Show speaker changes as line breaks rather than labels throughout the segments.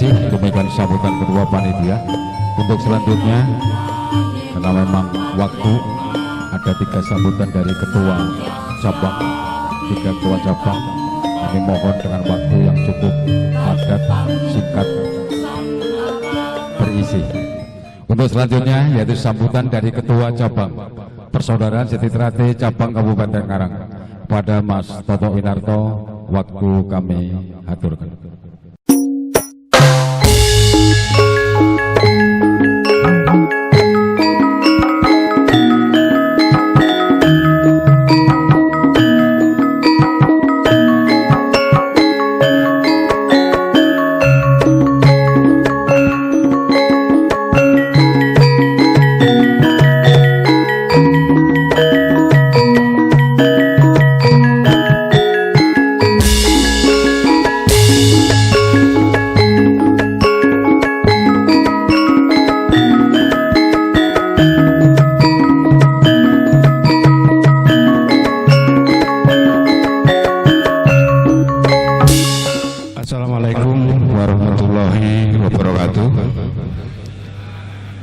kasih demikian sambutan kedua panitia. Untuk selanjutnya, karena memang waktu ada 3 sambutan dari ketua cabang, 3 ketua cabang. Kami mohon dengan waktu yang cukup padat, singkat, berisi. Untuk selanjutnya yaitu sambutan dari ketua cabang Persaudaraan Siti Trate cabang Kabupaten Ngarang pada Mas Toto Winarto. Waktu kami aturkan.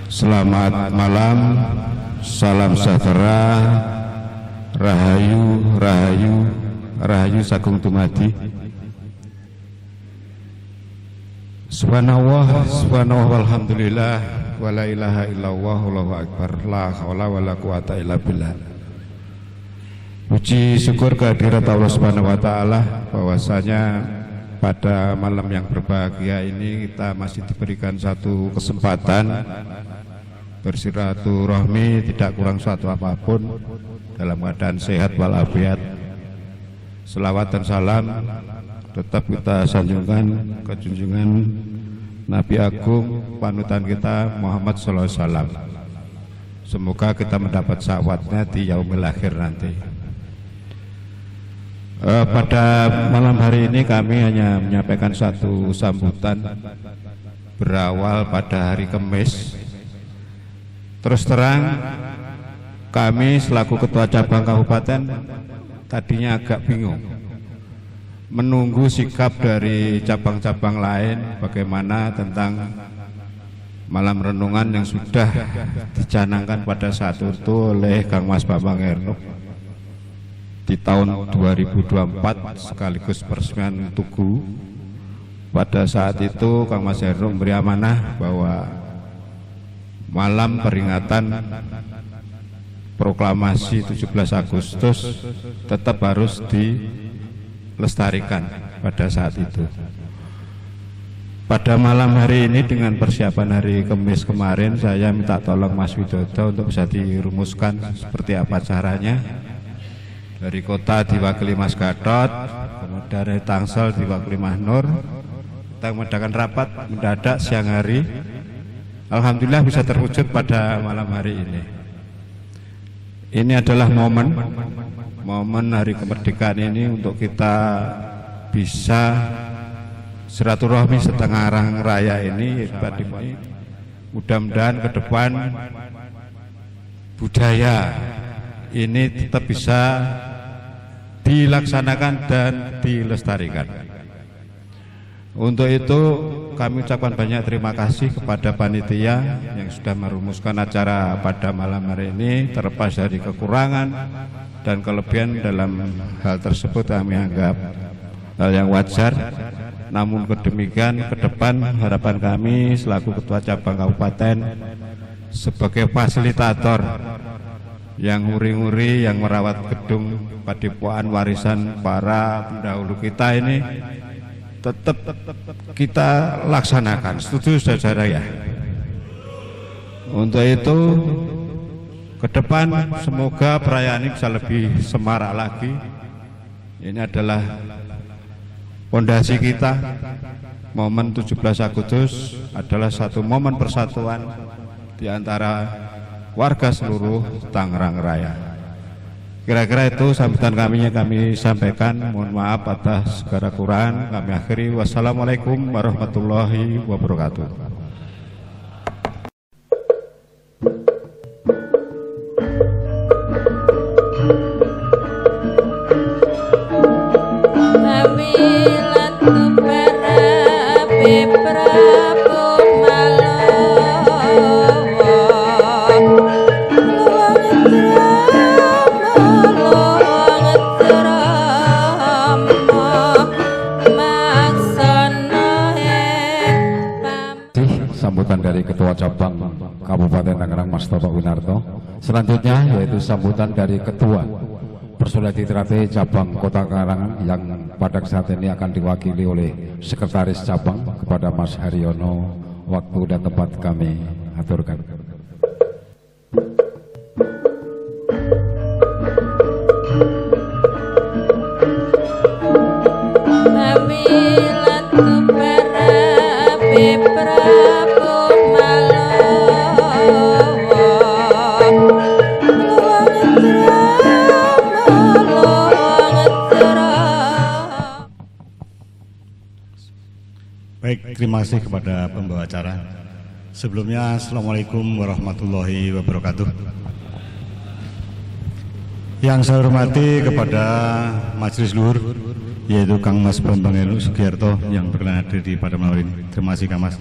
Selamat malam, salam sejahtera, rahayu, rahayu, rahayu sagung dumadi. Subhanallah, subhanallah, walhamdulillah, wa la ilaha illallah, wallahu akbar, la haula wa la quwata illa billah. Puji syukur kehadirat Allah Subhanahu wa taala bahwasanya pada malam yang berbahagia ini kita masih diberikan satu kesempatan bersilaturahmi, tidak kurang suatu apapun, dalam keadaan sehat walafiat. Selawat dan salam tetap kita sanjungkan ke junjungan Nabi Agung panutan kita Muhammad sallallahu alaihi wasallam. Semoga kita mendapat syafa'atnya di yaumil akhir nanti. Pada malam hari ini kami hanya menyampaikan satu sambutan berawal pada hari Kamis. Terus terang kami selaku ketua cabang kabupaten tadinya agak bingung menunggu sikap dari cabang-cabang lain bagaimana tentang malam renungan yang sudah dicanangkan pada saat itu oleh Kang Mas Bambang Erno di tahun 2024 sekaligus peresmian Tugu. Pada saat itu Kang Mas Erno memberi amanah bahwa malam peringatan proklamasi 17 Agustus tetap harus dilestarikan pada saat itu. Pada malam hari ini dengan persiapan hari Kamis kemarin, saya minta tolong Mas Widodo untuk bisa dirumuskan seperti apa caranya. Dari kota diwakili Mas Gatot, kemudian dari Tangsel diwakili Mas Nur. Kita mengadakan rapat mendadak siang hari. Alhamdulillah bisa terwujud pada malam hari ini. Ini adalah momen hari kemerdekaan ini untuk kita bisa silaturahmi setengah raya ini. Mudah-mudahan ke depan budaya ini tetap bisa dilaksanakan dan dilestarikan. Untuk itu kami ucapkan banyak terima kasih kepada panitia yang sudah merumuskan acara pada malam hari ini. Terlepas dari kekurangan dan kelebihan dalam hal tersebut kami anggap hal yang wajar. Namun kedemikian ke depan harapan kami selaku ketua cabang kabupaten sebagai fasilitator yang nguri-nguri, yang merawat gedung padepokan warisan para pendahulu kita ini tetap kita laksanakan. Setuju saudara ya? Untuk itu ke depan semoga perayaan ini bisa lebih semarak lagi. Ini adalah pondasi kita. Momen 17 Agustus adalah satu momen persatuan di antara warga seluruh Tangerang Raya. Kira-kira itu sambutan kami yang kami sampaikan. Mohon maaf atas segala kekurangan. Kami akhiri. Wassalamualaikum warahmatullahi wabarakatuh.
Kami latu para bebra kasih sambutan dari Ketua Cabang Kabupaten Tangerang Mas Toto Winarto. Selanjutnya yaitu sambutan dari Ketua Persoleti Trate Cabang Kota Tangerang yang pada saat ini akan diwakili oleh Sekretaris Cabang kepada Mas Haryono. Waktu dan tempat kami aturkan.
Baik, terima kasih kepada pembawa acara. Sebelumnya, Assalamualaikum warahmatullahi wabarakatuh. Yang saya hormati kepada Majelis Luhur, yaitu Kang Mas Bambang Elu Sugiarto yang berkenan hadir di pada malam ini. Terima kasih Kang Mas.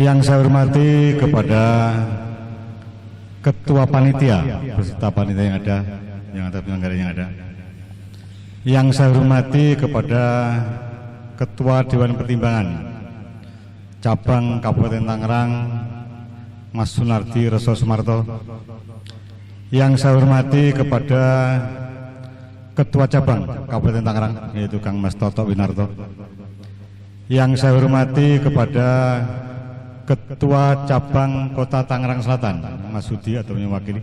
Yang saya hormati kepada Ketua Panitia beserta panitia yang ada penyelenggara yang ada. Yang saya hormati kepada Ketua Dewan Pertimbangan Cabang Kabupaten Tangerang Mas Sunardi Reso Sumarto. Yang saya hormati kepada Ketua Cabang Kabupaten Tangerang yaitu Kang Mas Toto Winarto. Yang saya hormati kepada Ketua Cabang Kota Tangerang Selatan Mas Sudi atau yang mewakili.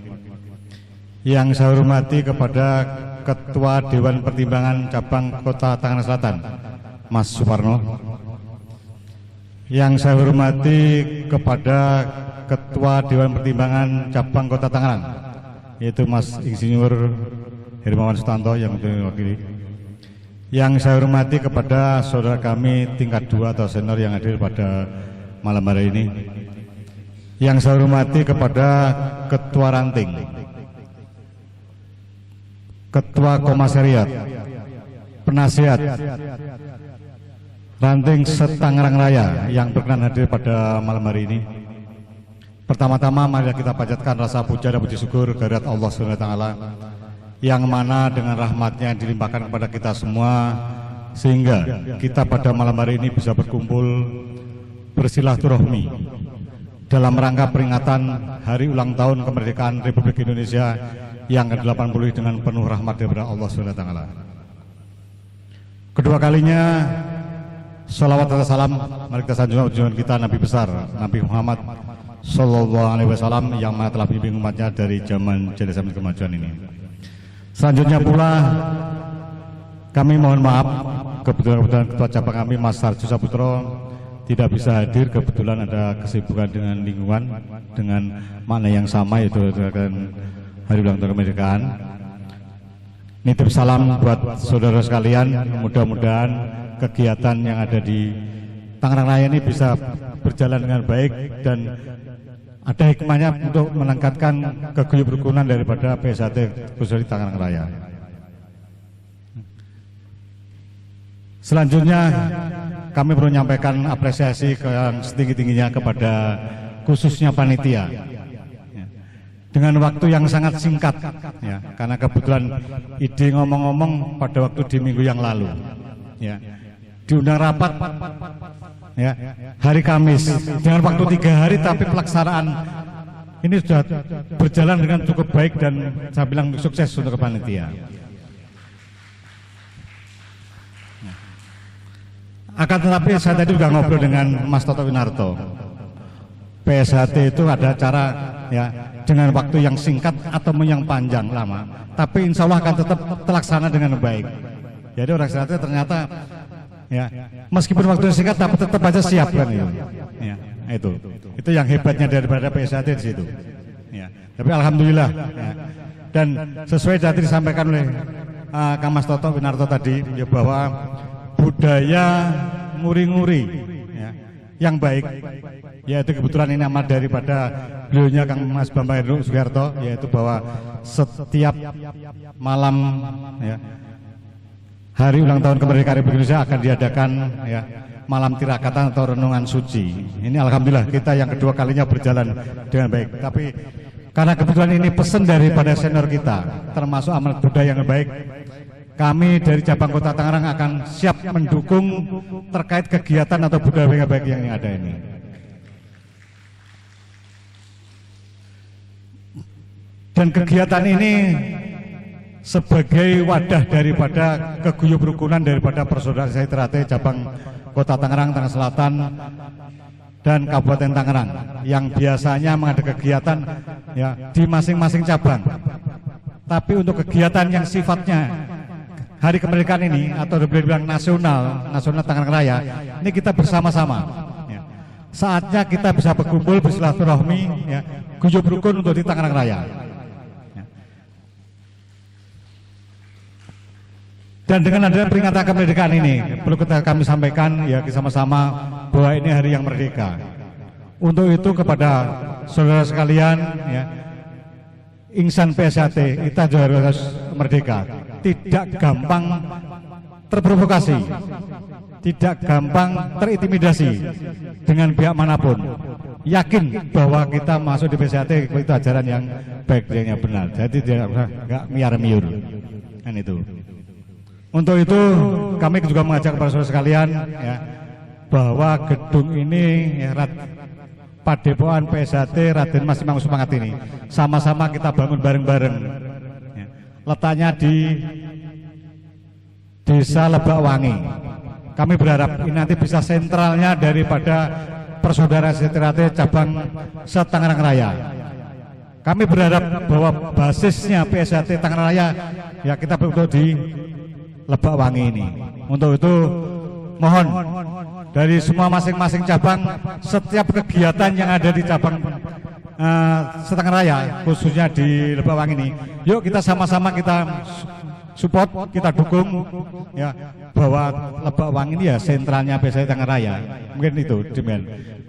Yang saya hormati kepada Ketua Dewan Pertimbangan Cabang Kota Tangerang Selatan Mas Suparno. Yang saya hormati kepada Ketua Dewan Pertimbangan Cabang Kota Tangerang yaitu Mas Insinyur Hermawan Sutanto yang mewakili. Yang saya hormati kepada saudara kami tingkat 2 atau senior yang hadir pada malam hari ini. Yang saya hormati kepada Ketua Ranting, Ketua Komisariat, Penasihat Ranting Setangerang Raya yang berkenan hadir pada malam hari ini. Pertama-tama mari kita panjatkan rasa puja dan puji syukur kehadirat Allah SWT yang mana dengan rahmatnya dilimpahkan kepada kita semua sehingga kita pada malam hari ini bisa berkumpul bersilaturahmi dalam rangka peringatan hari ulang tahun kemerdekaan Republik Indonesia yang ke-80 dengan penuh rahmat daripada Allah SWT. Kedua kalinya salawat dan salam mari kita sanjungan kita Nabi besar Nabi Muhammad Sallallahu Alaihi Wasallam yang mana telah membimbing umatnya dari zaman jeda sampai kemajuan ini. Selanjutnya pula kami mohon maaf kebetulan Ketua Cabang kami Mas Sarju Saputro tidak bisa hadir, kebetulan ada kesibukan dengan lingkungan dengan makna yang sama yaitu hari ulang tahun kemerdekaan. Nitip salam buat saudara sekalian, mudah-mudahan kegiatan yang ada di Tangerang Raya ini bisa berjalan dengan baik dan ada hikmahnya untuk meningkatkan keguyuban kerukunan daripada PSAT khususnya di Tangerang Raya. Selanjutnya kami perlu menyampaikan apresiasi yang setinggi-tingginya kepada khususnya panitia dengan waktu yang sangat singkat ya, karena kebetulan ide ngomong-ngomong pada waktu di minggu yang lalu ya, diundang rapat ya, hari Kamis dengan waktu 3 hari tapi pelaksanaan ini sudah berjalan dengan cukup baik dan saya bilang sukses untuk panitia. Akan tetapi saya tadi juga ngobrol dengan Mas Toto Winarto. PSHT itu ada cara ya dengan waktu yang singkat atau yang panjang lama, tapi insya Allah akan tetap terlaksana dengan baik. Jadi orang PSHT ternyata ya meskipun waktu singkat tapi tetap aja siap kan itu. Ya, itu yang hebatnya daripada PSHT di situ. Ya, tapi alhamdulillah ya. Dan sesuai tadi disampaikan oleh Kang Mas Toto Winarto tadi ya, bahwa budaya nguri-nguri ya, yang baik yaitu kebetulan ini amat daripada beliaunya Kang Mas Bambang Elu Sugiarto, yaitu bahwa setiap malam ya, hari ulang tahun kemerdekaan Republik Indonesia akan diadakan ya, malam tirakatan atau renungan suci. Ini alhamdulillah kita yang kedua kalinya berjalan dengan baik. Tapi karena kebetulan ini pesan daripada senior kita, termasuk amal budaya yang baik, kami dari cabang Kota Tangerang akan siap mendukung terkait kegiatan atau budaya yang baik yang ada ini. Dan kegiatan ini sebagai wadah daripada keguyup rukunan daripada persaudaraan Trate cabang Kota Tangerang, Tangerang Selatan dan Kabupaten Tangerang yang biasanya mengadakan kegiatan ya di masing-masing cabang. Tapi untuk kegiatan yang sifatnya Hari Kemerdekaan ini atau dibilang nasional Tangerang Raya, ini kita bersama-sama. Ya. Saatnya kita bisa berkumpul bersilaturahmi, ya, guyup rukun untuk di Tangerang Raya. Dan dengan adanya peringatan kemerdekaan ini, perlu kami sampaikan ya sama-sama bahwa ini hari yang merdeka. Untuk itu kepada saudara sekalian, ya, insan PSAT kita juga harus merdeka, tidak gampang terprovokasi, tidak gampang terintimidasi dengan pihak manapun. Yakin bahwa kita masuk di PSAT itu ajaran yang baik dan yang benar, jadi tidak miar-miur, kan itu. Untuk itu kami juga mengajak kepada saudara sekalian ya, bahwa gedung ini ya, Padepokan PSAT Raden Mas Imam Semangat ini sama-sama kita bangun bareng-bareng. Ya. Letaknya di Desa Lebakwangi. Kami berharap ini nanti bisa sentralnya daripada persaudaraan Trate cabang se-Tangerang Raya. Kami berharap bahwa basisnya PSAT Tangerang Raya ya kita berkumpul di Lebakwangi ini. Untuk itu mohon dari semua masing-masing cabang, setiap kegiatan yang ada di cabang se-Tangerang Raya khususnya di Lebakwangi ini, yuk kita sama-sama kita support, kita dukung ya, bahwa Lebakwangi ini ya sentralnya PSAT Tangerang Raya. Mungkin itu demikian.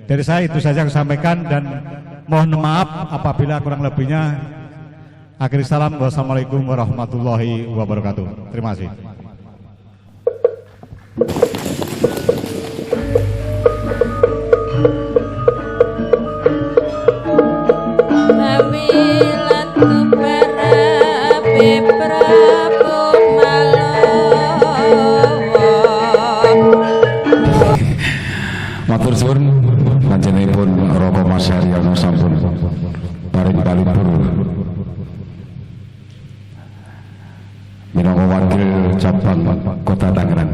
Dari saya itu saja yang saya sampaikan dan mohon maaf apabila kurang lebihnya. Akhir salam, wassalamualaikum warahmatullahi wabarakatuh. Terima kasih.
Matur suwun panjenenganipun Roko Mas Haryono sampun paring palipur minangka wakil cabang Kota Tangerang.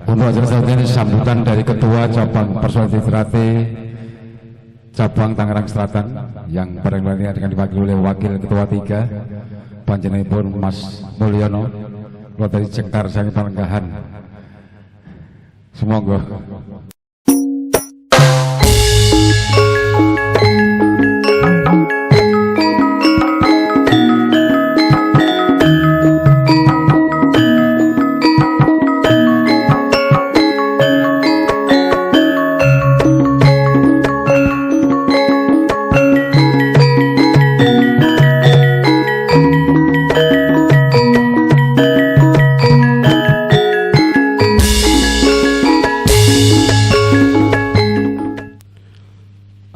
Untuk acara selanjutnya sambutan dari Ketua Cabang Persaudaraan Trate cabang Tangerang Selatan yang bareng akan diwakili oleh Wakil Ketua 3 panjenenganipun Mas Mulyono kula dari Jengkar Sangi Palenggahan. Semoga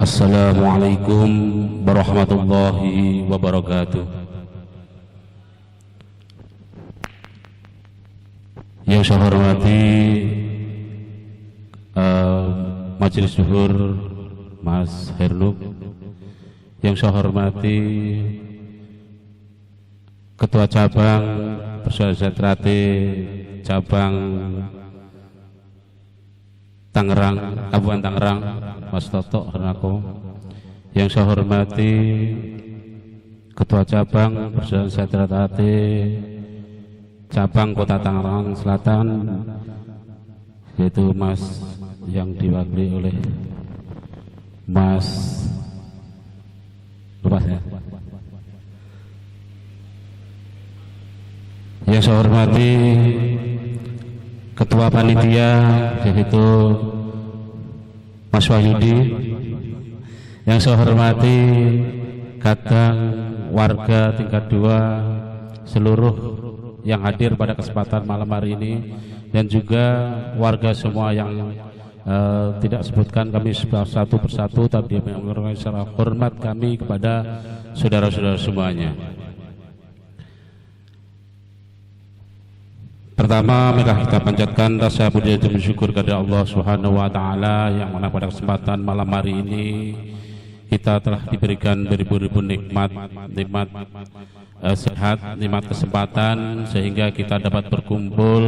Assalamualaikum warahmatullahi wabarakatuh. Yang saya hormati Majelis Zuhur Mas Hernuk, yang saya hormati Ketua Cabang Persaudaraan Trate cabang Tangerang, Kabupaten Tangerang, Mas Toto Hernako, yang saya hormati Ketua Cabang Persaudaraan Trate cabang Kota Tangerang Selatan, yaitu Mas yang diwakili oleh Mas lupa saya. Yang saya hormati Ketua Panitia yaitu Mas Wahyudi, yang saya hormati kadang warga tingkat 2 seluruh yang hadir pada kesempatan malam hari ini, dan juga warga semua yang tidak sebutkan kami satu persatu, tapi mengucapkan secara hormat kami kepada saudara-saudara semuanya. Pertama, mari kita panjatkan rasa puji dan syukur kepada Allah Subhanahu wa taala yang mana pada kesempatan malam hari ini kita telah diberikan beribu-ribu nikmat sehat, nikmat kesempatan, sehingga kita dapat berkumpul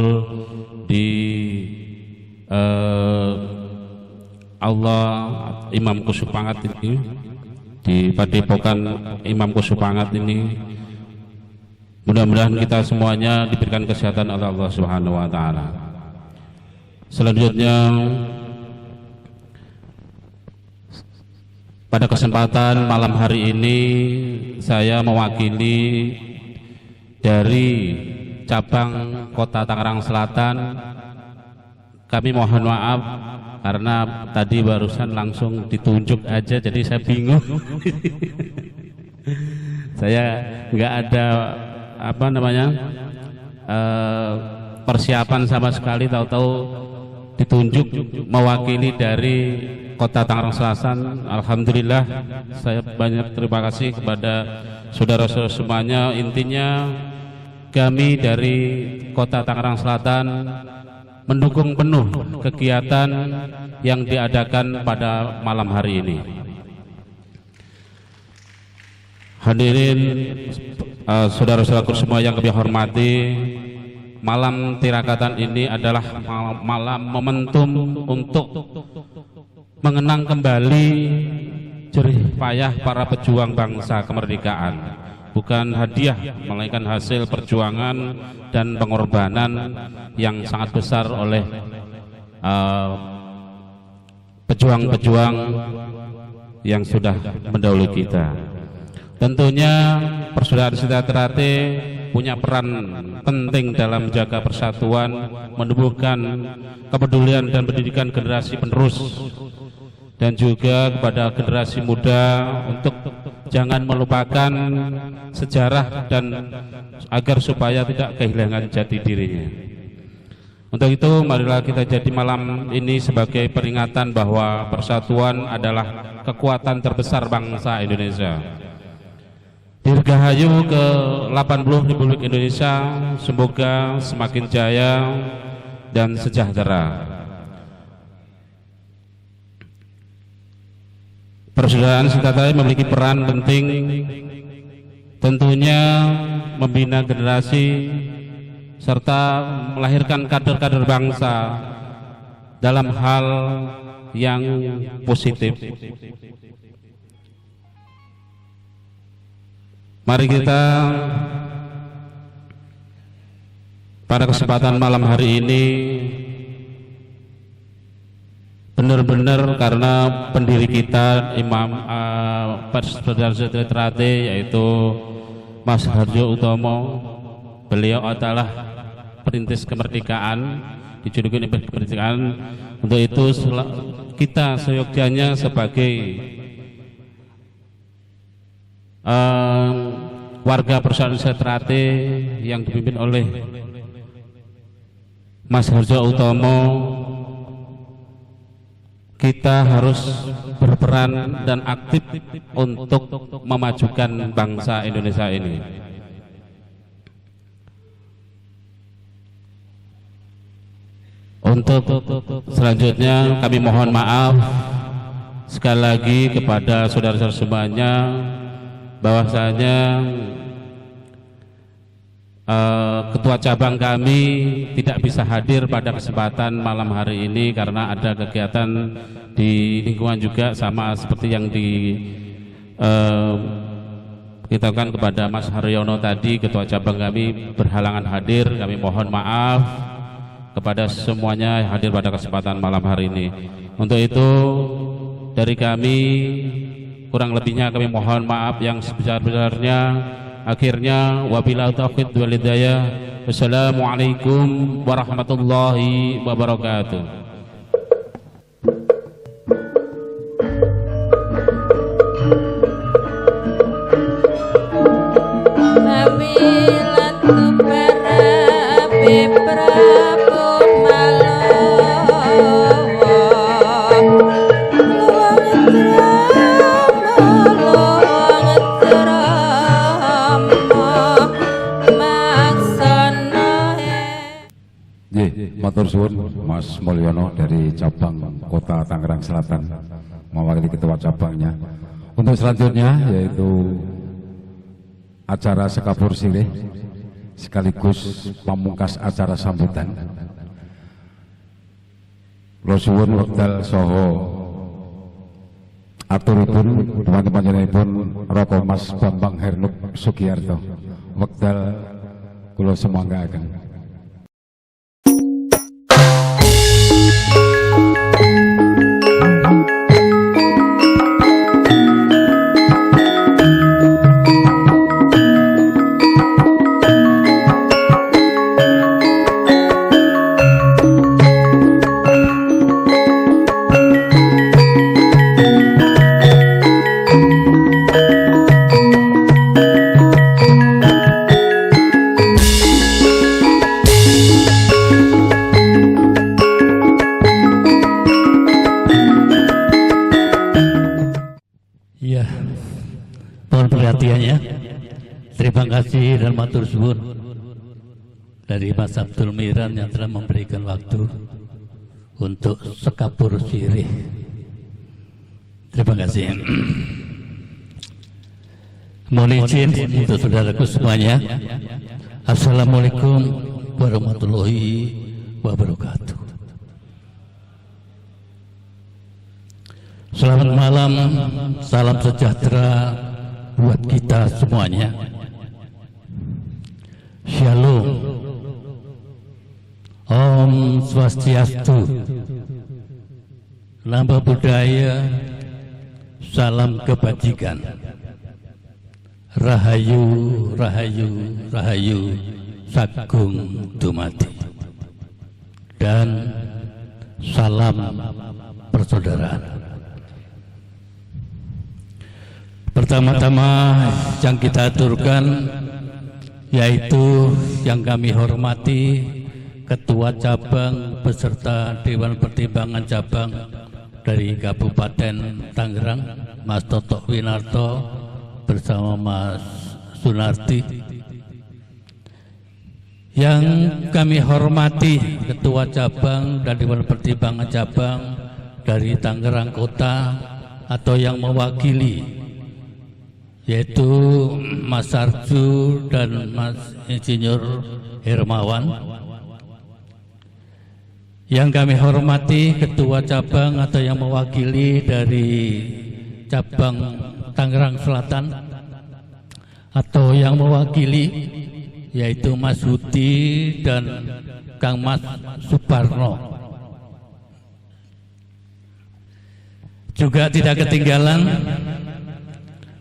di Allah Imam Kusupangat ini, di Padepokan Imam Kusupangat ini. Mudah-mudahan kita semuanya diberikan kesehatan oleh Allah Subhanahu wa taala. Selanjutnya, pada kesempatan malam hari ini saya mewakili dari cabang Kota Tangerang Selatan. Kami mohon maaf karena tadi barusan langsung ditunjuk aja, jadi saya bingung. Saya nggak ada persiapan sama sekali, tahu-tahu ditunjuk mewakili dari Kota Tangerang Selatan. Alhamdulillah, saya banyak terima kasih kepada saudara-saudara semuanya. Intinya kami dari Kota Tangerang Selatan mendukung penuh kegiatan yang diadakan pada malam hari ini. Hadirin saudara-saudaraku semua yang kami hormati, malam tirakatan ini adalah malam momentum untuk mengenang kembali jerih payah para pejuang bangsa kemerdekaan. Bukan hadiah, melainkan hasil perjuangan dan pengorbanan yang sangat besar oleh pejuang-pejuang yang sudah mendahului kita. Tentunya persaudaraan Sinta Trate punya peran penting dalam menjaga persatuan, menumbuhkan kepedulian dan pendidikan generasi penerus, dan juga kepada generasi muda untuk jangan melupakan sejarah dan agar supaya tidak kehilangan jati dirinya. Untuk itu marilah kita jadi malam ini sebagai peringatan bahwa persatuan adalah kekuatan terbesar bangsa Indonesia. Dirgahayu ke-80 Republik Indonesia, semoga semakin jaya dan sejahtera. Persaudaraan Sinta Trate memiliki peran penting, tentunya membina generasi serta melahirkan kader-kader bangsa dalam hal yang positif. Mari kita pada kesempatan malam hari ini benar-benar, karena pendiri kita Imam Persaudaraan Sinta Trate yaitu Mas Hardjo Utomo, beliau adalah perintis kemerdekaan, dijuluki kemerdekaan. Untuk itu kita seyogyanya sebagai warga Persaudaraan Sinta Trate yang dipimpin oleh Mas Hardjo Utomo, kita harus berperan dan aktif untuk memajukan bangsa Indonesia ini. Untuk selanjutnya kami mohon maaf sekali lagi kepada saudara-saudara semuanya bahwasanya ketua cabang kami tidak bisa hadir pada kesempatan malam hari ini karena ada kegiatan di lingkungan juga, sama seperti yang diberitahukan kepada Mas Haryono tadi. Ketua cabang kami berhalangan hadir, kami mohon maaf kepada semuanya yang hadir pada kesempatan malam hari ini. Untuk itu dari kami kurang lebihnya kami mohon maaf yang sebesar-besarnya. Akhirnya wabillahi taufiq wal hidayah. Wassalamualaikum warahmatullahi wabarakatuh.
Matur suwun Mas Mulyono dari cabang Kota Tangerang Selatan mewakili ketua cabangnya. Untuk selanjutnya yaitu acara sekapur sirih sekaligus pamungkas acara sambutan. Kula suwun wekdal saha aturipun teman-teman Roko Mas Bambang Hernuk Sugiyarto. Wekdal kula semanggaken.
Terima kasih dan matur suwun dari Mas Abdul Miran yang telah memberikan waktu untuk sekapur sirih. Terima kasih. Mohon izin untuk saudaraku semuanya. Assalamualaikum warahmatullahi wabarakatuh. Selamat malam, salam sejahtera buat kita semuanya. Shalom, Om Swastiastu, Namo Buddhaya, salam kebajikan, Rahayu, Rahayu, Rahayu, Sagung Dumadi, dan salam persaudaraan. Pertama-tama yang kita aturkan yaitu yang kami hormati Ketua Cabang beserta Dewan Pertimbangan Cabang dari Kabupaten Tangerang, Mas Toto Winarto bersama Mas Sunarti. Yang kami hormati Ketua Cabang dan Dewan Pertimbangan Cabang dari Tangerang Kota atau yang mewakili yaitu Mas Sarju dan Mas Insinyur Hermawan. Yang kami hormati Ketua Cabang atau yang mewakili dari Cabang Tangerang Selatan atau yang mewakili yaitu Mas Huti dan Kang Mas Suparno. Juga tidak ketinggalan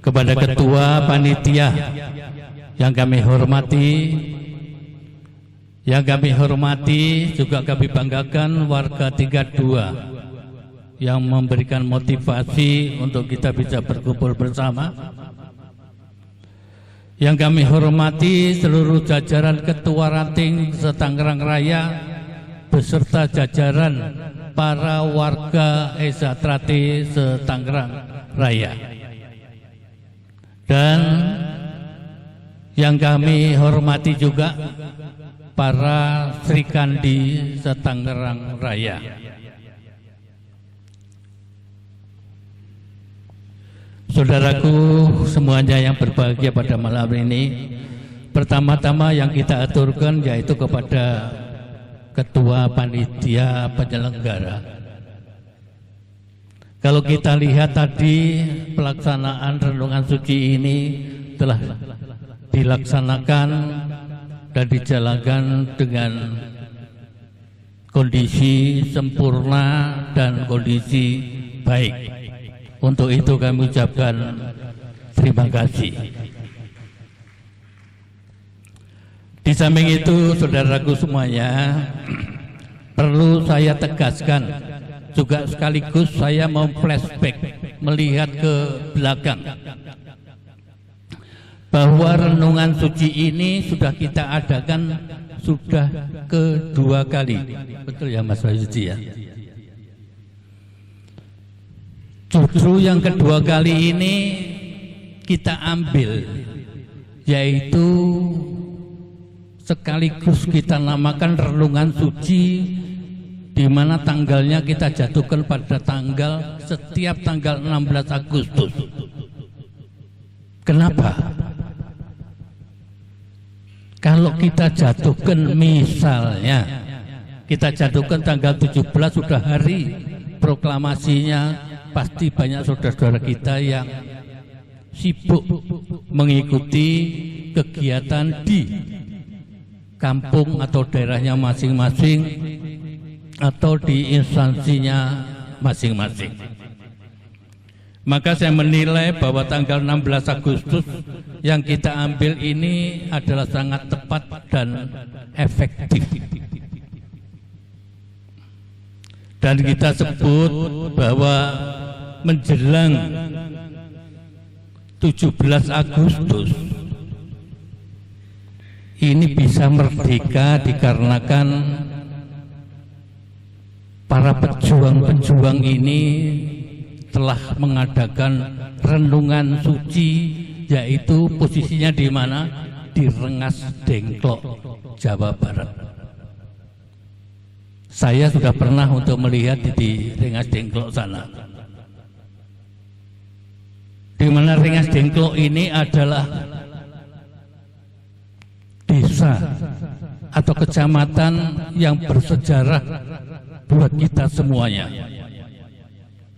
kepada Ketua Panitia yang kami hormati, juga kami banggakan warga tingkat 2 yang memberikan motivasi untuk kita bisa berkumpul bersama. Yang kami hormati seluruh jajaran Ketua Ranting se-Tangerang Raya beserta jajaran para warga Esa Trate se-Tangerang Raya. Dan yang kami hormati juga para Sri Kandi se-Tangerang Raya. Saudaraku semuanya yang berbahagia pada malam ini, pertama-tama yang kita aturkan yaitu kepada Ketua Panitia Penyelenggara. Kalau kita lihat tadi pelaksanaan renungan suci ini telah dilaksanakan dan dijalankan dengan kondisi sempurna dan kondisi baik. Untuk itu kami ucapkan terima kasih. Di samping itu, saudaraku semuanya, perlu saya tegaskan juga sekaligus saya mau flashback melihat ke belakang bahwa renungan suci ini sudah kita adakan sudah kedua kali. Betul ya Mas Wahyudi ya? Justru yang kedua kali ini kita ambil yaitu sekaligus kita namakan renungan suci, di mana tanggalnya kita jatuhkan pada setiap tanggal 16 Agustus. Kenapa? Kalau kita jatuhkan misalnya, kita jatuhkan tanggal 17 sudah hari proklamasinya, pasti banyak saudara-saudara kita yang sibuk mengikuti kegiatan di kampung atau daerahnya masing-masing atau di instansinya masing-masing. Maka saya menilai bahwa tanggal 16 Agustus yang kita ambil ini adalah sangat tepat dan efektif. Dan kita sebut bahwa menjelang 17 Agustus ini bisa merdeka dikarenakan para pejuang-pejuang ini telah mengadakan renungan suci, yaitu posisinya di mana? Di Rengas Dengklok, Jawa Barat. Saya sudah pernah untuk melihat di Rengas Dengklok sana, di mana Rengas Dengklok ini adalah desa atau kecamatan yang bersejarah buat kita semuanya.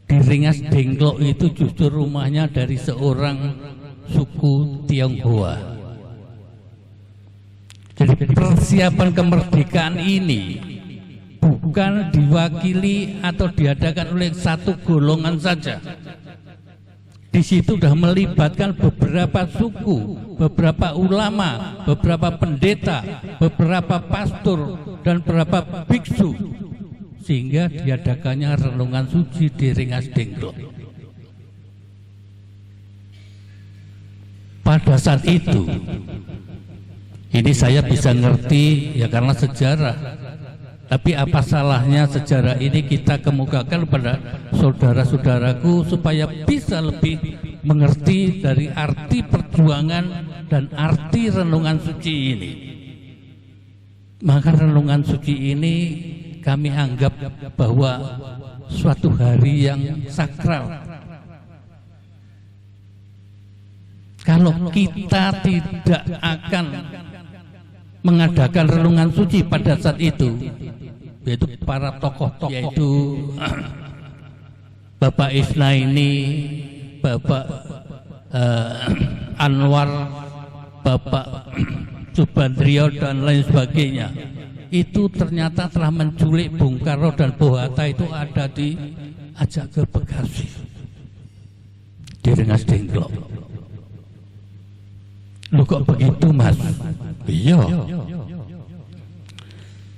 Di Rengas Dengklok itu justru rumahnya dari seorang suku Tionghoa. Jadi persiapan kemerdekaan ini bukan diwakili atau diadakan oleh satu golongan saja. Di situ sudah melibatkan beberapa suku, beberapa ulama, beberapa pendeta, beberapa pastor, dan beberapa biksu, sehingga diadakannya renungan suci di Rengas Dengklok. Pada saat itu, ini saya bisa ngerti ya karena sejarah. Tapi apa salahnya sejarah ini kita kemukakan pada saudara-saudaraku supaya bisa lebih mengerti dari arti perjuangan dan arti renungan suci ini. Maka renungan suci ini kami anggap bahwa suatu hari yang sakral. Kalau kita tidak akan mengadakan renungan suci pada saat itu, yaitu para tokoh-tokoh, yaitu Bapak Isnaini, Bapak Anwar, Bapak Subandrio, dan lain sebagainya, itu ternyata telah menculik Bung Karno dan Bung Hatta itu ada di Ajaker Bekasi, di Rengas Dengklok. Loh kok begitu, Mas? Iya.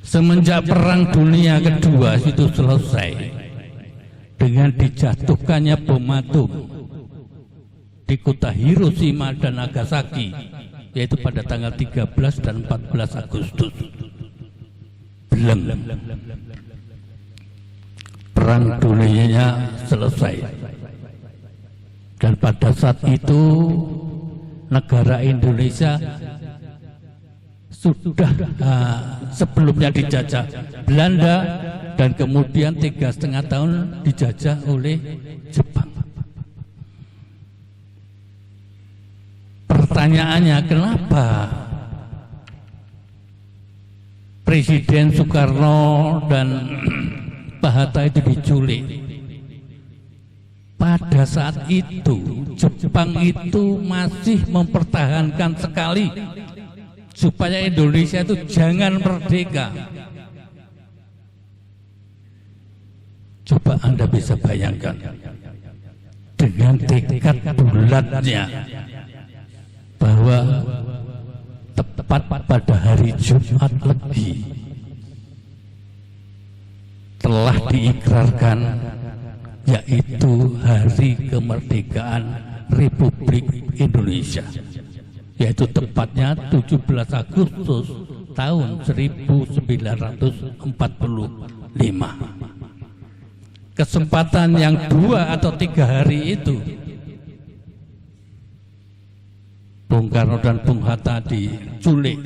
Semenjak Perang Dunia Kedua itu selesai dengan dijatuhkannya bom atom di kota Hiroshima dan Nagasaki, yaitu pada tanggal 13 dan 14 Agustus. Belum. Perang dunianya selesai. Dan pada saat itu negara Indonesia sudah sebelumnya dijajah Belanda dan kemudian 3,5 tahun dijajah oleh Jepang. Pertanyaannya, kenapa Presiden Soekarno dan Pak Hatta itu diculik? Pada saat itu Jepang itu masih mempertahankan sekali supaya Indonesia itu jangan merdeka. Coba Anda bisa bayangkan dengan tekad bulatnya bahwa tepat pada hari Jumat Legi telah diikrarkan, yaitu hari kemerdekaan Republik Indonesia, yaitu tepatnya 17 Agustus tahun 1945. Kesempatan yang 2 atau 3 hari itu Bung Karno dan Bung Hatta diculik,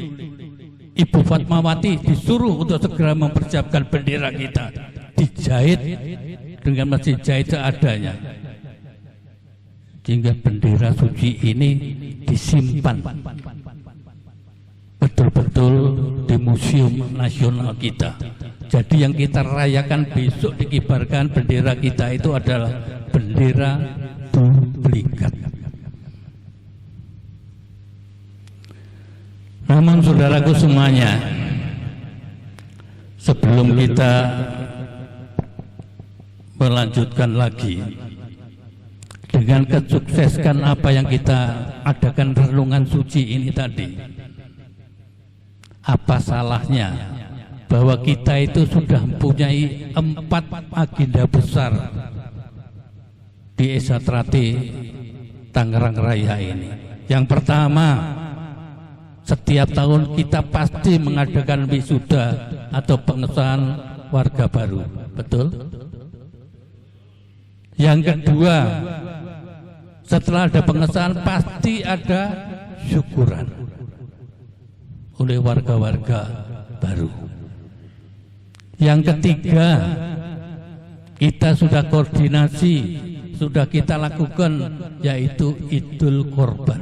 Ibu Fatmawati disuruh untuk segera mempersiapkan bendera kita, dijahit dengan mesin jahit seadanya. sehingga bendera suci ini disimpan betul-betul di Museum Nasional kita. Jadi yang kita rayakan besok dikibarkan bendera kita itu adalah bendera duplikat. Namun saudaraku semuanya, sebelum kita melanjutkan lagi dengan kesukseskan apa yang kita adakan renungan suci ini tadi, apa salahnya bahwa kita itu sudah mempunyai 4 agenda besar di Esa Trate Tangerang Raya ini. Yang pertama, setiap tahun kita pasti mengadakan wisuda atau pengesahan warga baru, betul? Yang kedua, setelah ada pengesahan pasti ada syukuran oleh warga-warga baru. Yang ketiga, kita sudah koordinasi, sudah kita lakukan, yaitu Idul Korban.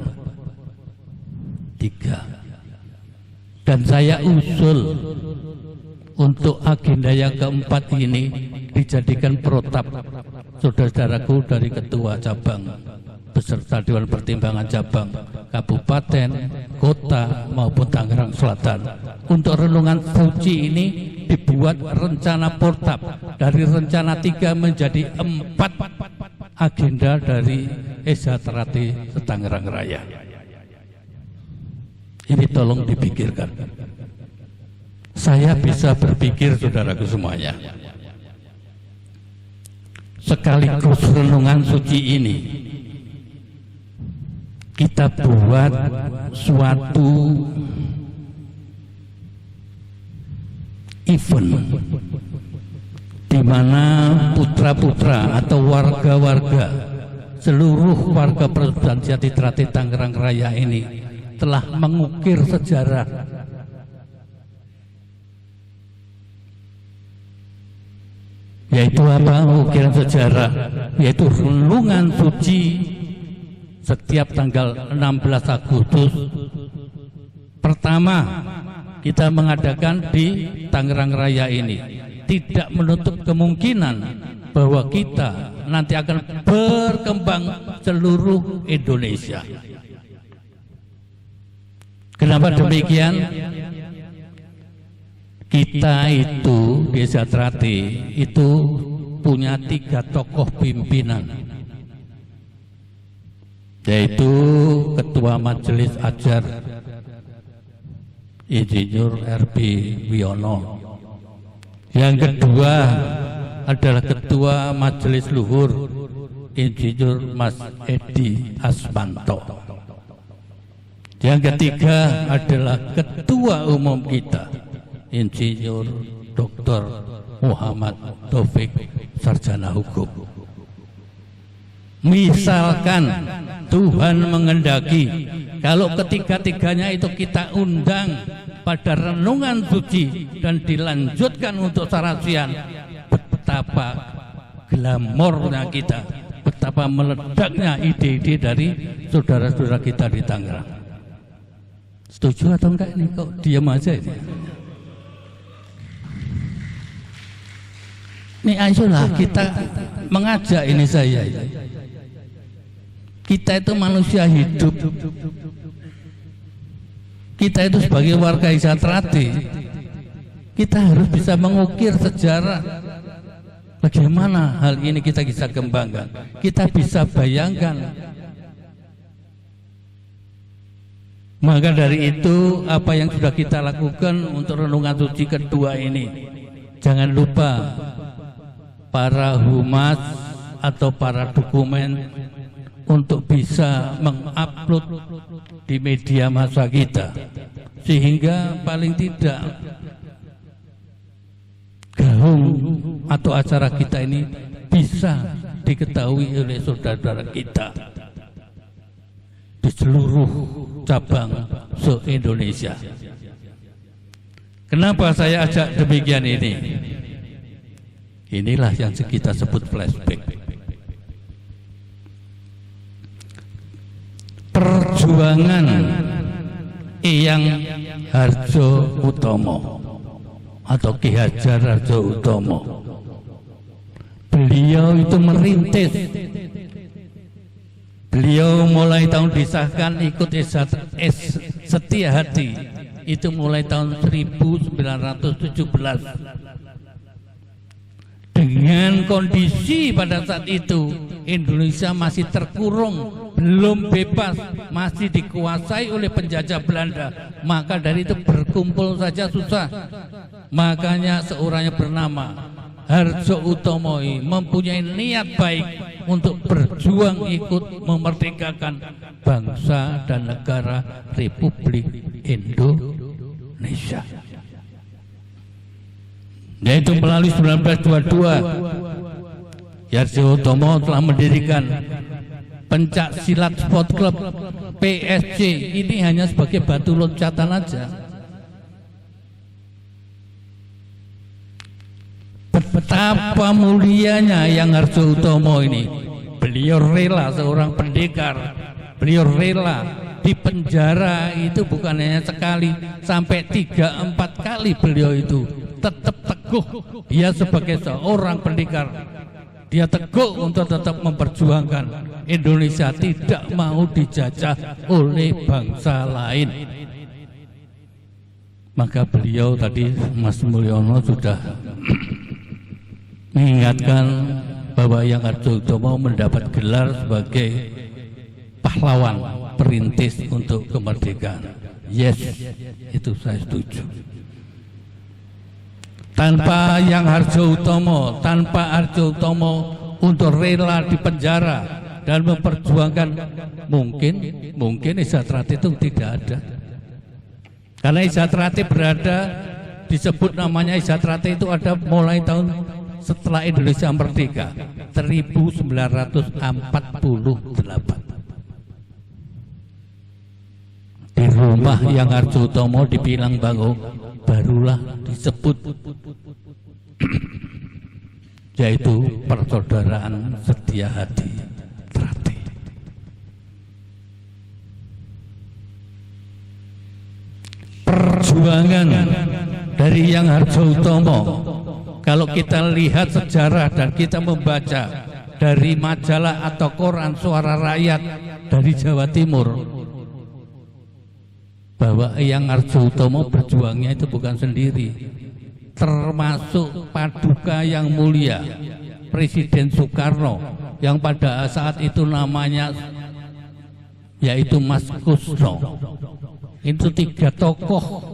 3. Dan saya usul untuk agenda yang keempat ini dijadikan protap saudara-saudaraku dari ketua cabang beserta Dewan Pertimbangan Cabang, Kabupaten, Kota maupun Tangerang Selatan. Untuk renungan suci ini dibuat rencana protap dari rencana 3 menjadi 4 agenda dari Esa Trate Tangerang Raya. Ini tolong dipikirkan. Saya bisa berpikir saudaraku semuanya, sekaligus renungan suci ini kita buat suatu event di mana putra-putra atau warga-warga, seluruh warga Persaudaraan Jati Trate Tangerang Raya ini telah mengukir sejarah yaitu apa? Ukiran sejarah, yaitu renungan suci setiap tanggal 16 Agustus. Pertama, kita mengadakan di Tangerang Raya ini. Tidak menutup kemungkinan bahwa kita nanti akan berkembang seluruh Indonesia. Kenapa demikian? Kita itu di Esa Trate itu punya 3 tokoh pimpinan, yaitu Ketua Majelis Ajar Insinyur R.P. Wiono. Yang kedua adalah Ketua Majelis Luhur Insinyur Mas Edi Asmanto. Yang ketiga adalah Ketua Umum kita, Insinyur Dr. Muhammad Taufik, Sarjana Hukum. Misalkan Tuhan mengendaki kalau ketiga-tiganya itu kita undang pada renungan suci dan dilanjutkan untuk sarasian, betapa glamornya kita, betapa meledaknya ide-ide dari saudara-saudara kita di Tangerang. Setuju atau enggak ini? Kok diam aja ini? Ini ayolah kita mengajak ini saya. Kita itu manusia hidup. Kita itu sebagai warga Esa Trate, kita harus bisa mengukir sejarah. Bagaimana hal ini kita bisa kembangkan, kita bisa bayangkan. Maka dari itu apa yang sudah kita lakukan untuk renungan suci kedua ini, jangan lupa para humas atau para dokumen untuk bisa mengupload di media massa kita, sehingga paling tidak gaung atau acara kita ini bisa diketahui oleh saudara-saudara kita di seluruh cabang se-Indonesia. Kenapa saya ajak demikian ini? Inilah yang kita sebut flashback. perjuangan Eyang Harjo Utomo atau Ki Hajar Harjo Utomo. Beliau itu merintis. Beliau mulai tahun disahkan ikut Setia Hati itu mulai tahun 1917. Dengan kondisi pada saat itu Indonesia masih terkurung, belum bebas, masih dikuasai oleh penjajah Belanda. Maka dari itu berkumpul saja susah. Makanya seorang yang bernama Harjo Utomo mempunyai niat baik untuk berjuang ikut memerdekakan bangsa dan negara Republik Indonesia. Yaitu melalui 1922 Harjo Utomo telah mendirikan Pencak Silat Sport Club PSC. Ini hanya sebagai batu loncatan aja. Betapa mulianya Eyang Harjo Utomo ini. Beliau rela, seorang pendekar, beliau rela di penjara itu bukan hanya sekali, sampai 3-4 kali beliau itu tetap teguh. Dia sebagai seorang pendekar, dia teguh untuk tetap memperjuangkan Indonesia tidak mau dijajah oleh bangsa lain. Maka beliau tadi, Mas Mulyono sudah mengingatkan bahwa Eyang Harjo Utomo mendapat gelar sebagai pahlawan perintis untuk kemerdekaan. Yes, itu saya setuju. Tanpa Eyang Harjo Utomo, tanpa Harjo Utomo untuk rela di penjara dan memperjuangkan, mungkin Izatrate itu tidak ada. Karena Izatrate berada, disebut namanya Izatrate itu ada mulai tahun setelah Indonesia merdeka 1948. Di rumah Eyang Harjo Utomo di Pilangbango barulah disebut yaitu persaudaraan Setia Hati Trate. Perjuangan dari Eyang Harjo Utomo, kalau kita lihat sejarah dan kita membaca dari majalah atau koran Suara Rakyat dari Jawa Timur, bahwa Eyang Harjo Utomo berjuangnya itu bukan sendiri, termasuk Paduka yang mulia Presiden Soekarno yang pada saat itu namanya yaitu Mas Kusno. Itu 3 tokoh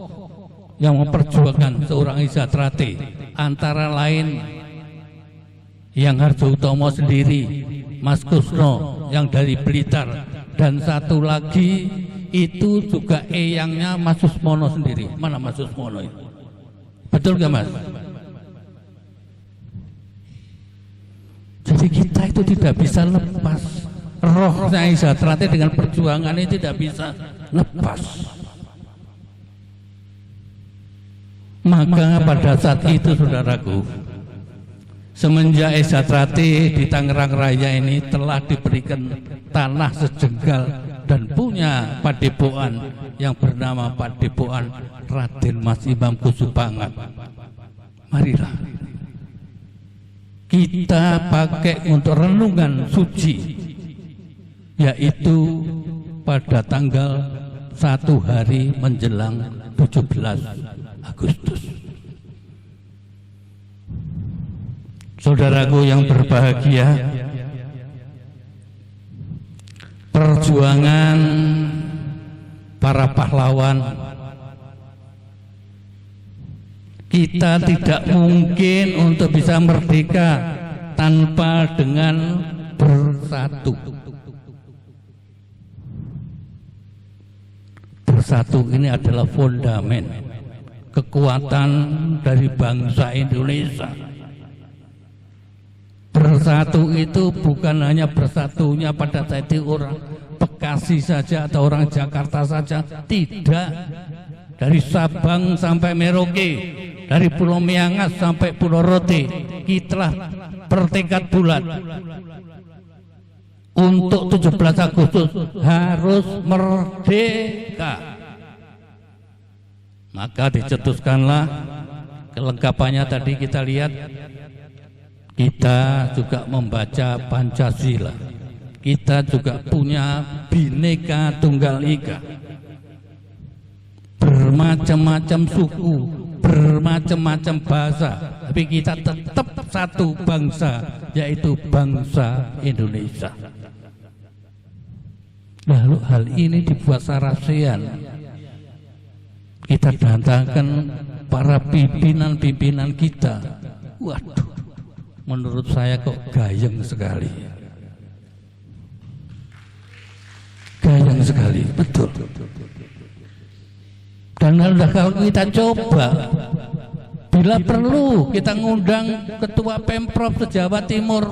yang memperjuangkan seorang Izatrate, antara lain Eyang Harjo Utomo sendiri, Mas Kusno yang dari Blitar, dan satu lagi itu juga eyangnya Mas Susmono sendiri. Mana Mas Susmono itu? Betul gak Mas? Jadi kita itu tidak bisa lepas rohnya Izatrate dengan perjuangan ini, tidak bisa lepas. Maka pada saat itu saudaraku, semenjak Izatrate di Tangerang Raya ini telah diberikan tanah sejengkal dan punya padepokan yang bernama Padepokan Raden Mas Imam Kusubangat. Marilah kita pakai untuk renungan suci, yaitu pada tanggal 1 hari menjelang 17 Agustus. Saudaraku yang berbahagia, perjuangan para pahlawan, kita tidak mungkin untuk bisa merdeka tanpa dengan bersatu. Bersatu ini adalah fondamen kekuatan dari bangsa Indonesia. Bersatu itu bukan hanya bersatunya pada saat itu orang Bekasi saja atau orang Jakarta saja, tidak. Dari Sabang sampai Merauke, dari Pulau Miangas sampai Pulau Rote, kita bertekad bulat untuk 17 Agustus harus merdeka. Maka dicetuskanlah kelengkapannya tadi kita lihat. Kita juga membaca Pancasila. Kita juga punya Bhinneka Tunggal Ika. Bermacam-macam suku, bermacam-macam bahasa, tapi kita tetap satu bangsa, yaitu bangsa Indonesia. Lalu hal ini dibuat sarasean. Kita datangkan para pimpinan-pimpinan kita. Waduh, menurut saya kok gayeng sekali. Gayeng sekali, betul. Dan kalau kita coba, bila perlu kita ngundang Ketua Pemprov se-Jawa Timur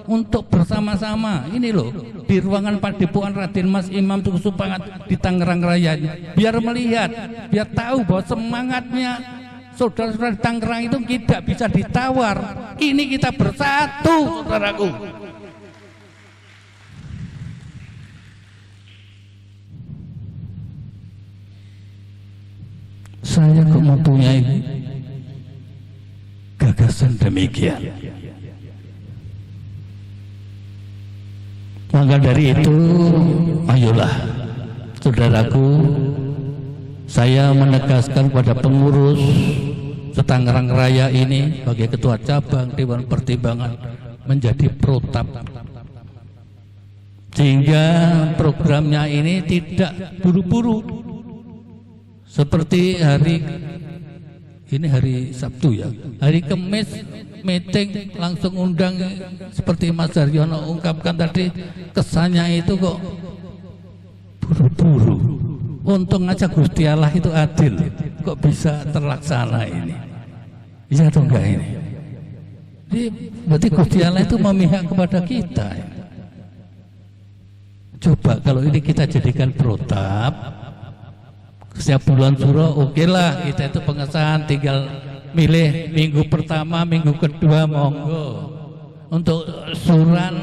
untuk bersama-sama, ini loh, di ruangan Padepokan Raden Mas Imam Tugu Supangat di Tangerang Raya, biar melihat, biar tahu bahwa semangatnya saudara-saudara di Tangerang itu tidak bisa ditawar. Ini kita bersatu, saudaraku. Saya kok mempunyai gagasan demikian. Maka dari itu, ayolah, saudaraku, saya menegaskan kepada pengurus Tangerang Raya ini sebagai ketua cabang Dewan Pertimbangan menjadi protap, sehingga programnya ini tidak buru-buru. Seperti hari ini hari Sabtu ya, hari Kamis meeting langsung undang, seperti Mas Daryono ungkapkan tadi, kesannya itu kok buru-buru. Untung aja Gusti Allah itu adil, kok bisa terlaksana ini. Iya atau enggak ini? Jadi berarti Gusti Allah itu memihak kepada kita. Coba kalau ini kita jadikan protap, setiap bulan suro, oke lah, kita itu pengesahan, tinggal milih minggu pertama, minggu kedua, monggo. Untuk suran,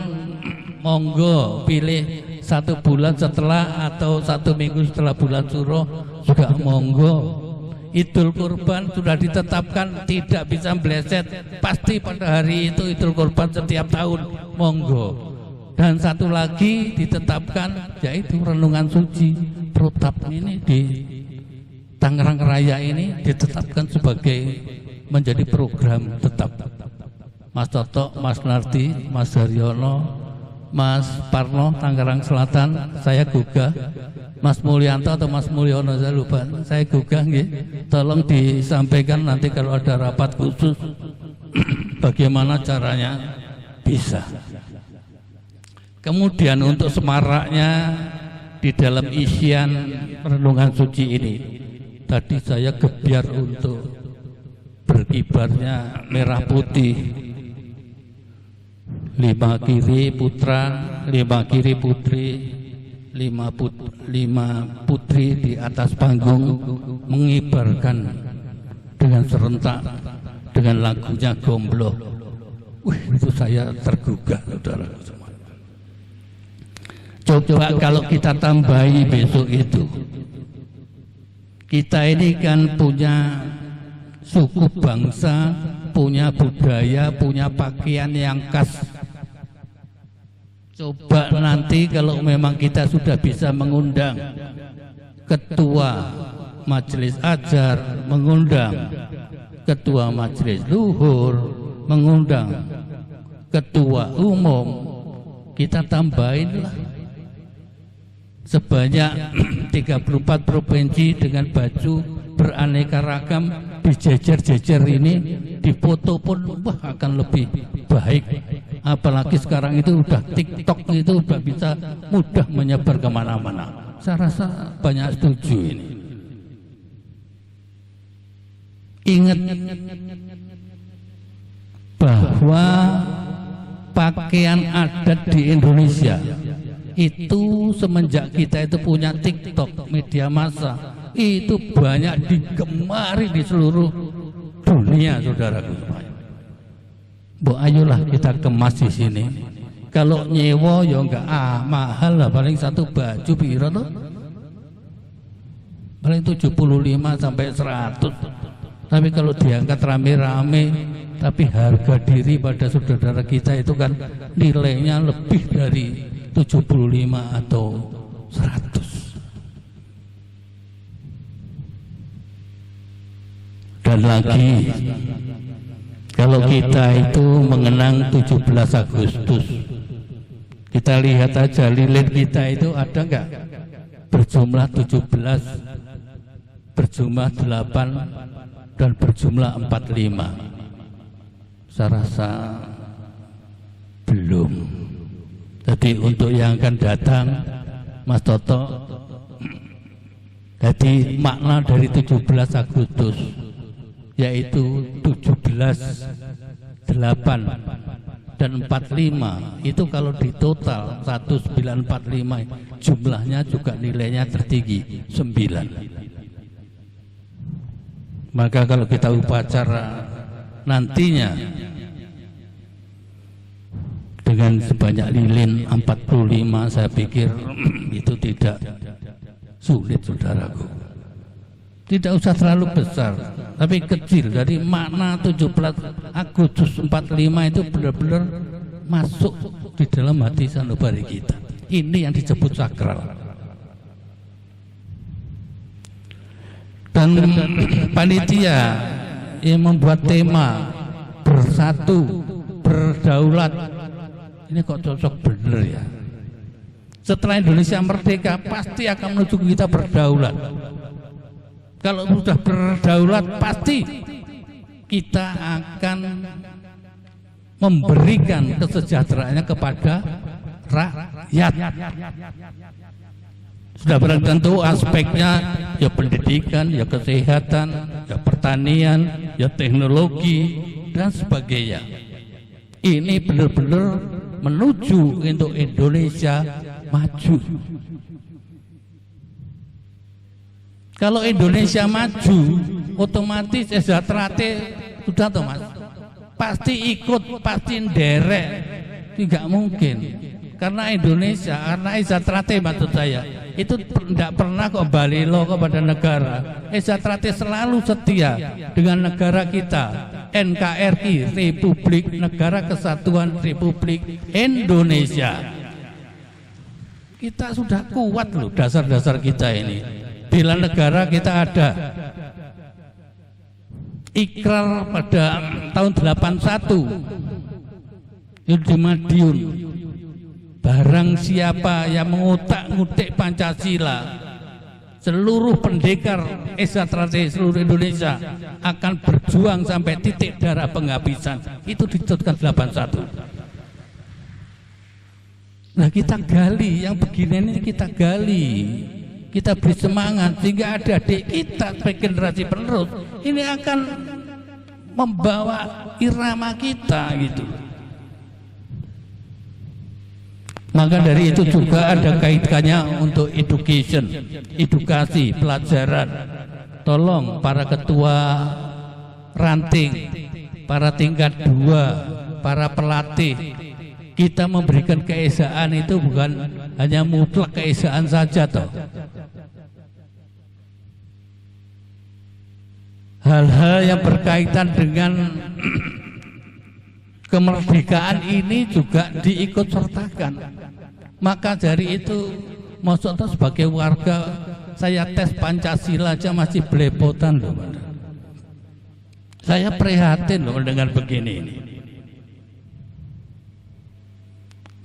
monggo, pilih 1 bulan setelah atau 1 minggu setelah bulan suro, juga monggo. Idul Kurban sudah ditetapkan, tidak bisa meleset, pasti pada hari itu Idul Kurban setiap tahun, monggo. Dan satu lagi ditetapkan, yaitu renungan suci. Protap ini di Tangerang Raya ini ditetapkan sebagai menjadi program tetap. Mas Toto, Mas Nardi, Mas Daryono, Mas Parno, Tangerang Selatan, saya gugah. Mas Mulyanto atau Mas Mulyono, saya lupa, saya gugah nggih. Tolong disampaikan nanti kalau ada rapat khusus bagaimana caranya bisa. Kemudian untuk semaraknya di dalam isian renungan suci ini, tadi saya gebyar untuk berkibarnya merah putih, 5 kiri putra, 5 kiri putri, 5 putri di atas panggung mengibarkan dengan serentak dengan lagunya Gombloh. Wih, itu saya tergugah, saudara. Coba kalau kita tambahi besok itu, kita ini kan punya suku bangsa, punya budaya, punya pakaian yang khas. Coba nanti kalau memang kita sudah bisa mengundang ketua majelis ajar, mengundang ketua majelis luhur, mengundang ketua umum, kita tambahin lah sebanyak 34 provinsi dengan baju beraneka ragam, dijejer-jejer ini, difoto pun wah akan lebih baik. Apalagi sekarang itu udah TikTok itu udah bisa mudah menyebar kemana-mana. Saya rasa banyak setuju ini. Ingat bahwa pakaian adat di Indonesia itu semenjak kita itu punya TikTok, media massa, itu banyak digemari di seluruh dunia, saudaraku. Bu, ayolah kita kemas di sini. Kalau nyewa ya enggak mahal lah, paling satu baju piro tuh? Paling 75 sampai 100. Tapi kalau diangkat rame-rame, tapi harga diri pada saudara kita itu kan nilainya lebih dari 75 atau 100. Dan lagi, kalau kita itu mengenang 17 Agustus, kita lihat aja lilin kita itu ada enggak berjumlah 17, berjumlah 8, dan berjumlah 45. Saya rasa belum. Jadi untuk yang akan datang, Mas Toto, jadi makna dari 17 Agustus yaitu 17, 8, dan 45 itu kalau di total 1945 jumlahnya juga nilainya tertinggi 9. Maka kalau kita upacara nantinya dengan sebanyak lilin 45, saya pikir itu tidak sulit, saudaraku. Tidak usah terlalu besar, tapi kecil. Dari makna 17 Agustus 45 itu benar-benar masuk di dalam hati sanubari kita. Ini yang disebut sakral. Dan panitia yang membuat tema bersatu, berdaulat, ini kok cocok bener ya. Setelah Indonesia merdeka pasti akan menuju kita berdaulat. Kalau sudah berdaulat pasti kita akan memberikan kesejahteraannya kepada rakyat. Sudah barang tentu aspeknya ya pendidikan, ya kesehatan, ya pertanian, ya teknologi dan sebagainya. Ini benar-benar menuju untuk Indonesia maju. Kalau Indonesia maju, otomatis sejahtera sudah toh Mas. Pasti ikut, pasti nderek. Tidak mungkin. Karena Indonesia, karena sejahtera maksud saya, itu tidak pernah kok balilo kepada negara. Sejahtera selalu setia dengan negara kita, NKRI, Republik Negara Kesatuan Republik Indonesia. Kita sudah kuat loh dasar-dasar kita ini. Bela negara kita ada. Ikrar pada tahun 81 itu di Madiun. Barang siapa yang mengutak-ngutik Pancasila, seluruh pendekar strategi seluruh Indonesia akan berjuang sampai titik darah penghabisan. Itu ditetapkan 81. Nah kita gali, yang begini ini kita gali. Kita beri semangat sehingga adik-adik kita sebagai generasi penerus ini akan membawa irama kita gitu. Maka dari itu juga ada kaitannya untuk education, edukasi, pelajaran. Tolong para ketua ranting, para tingkat 2, para pelatih, kita memberikan keesaan itu bukan hanya mutlak keesaan saja toh. Hal-hal yang berkaitan dengan kemerdekaan ini juga diikut sertakan. Maka dari itu, maksudnya sebagai warga, saya tes Pancasila aja masih belepotan loh. Saya prihatin loh mendengar begini ini.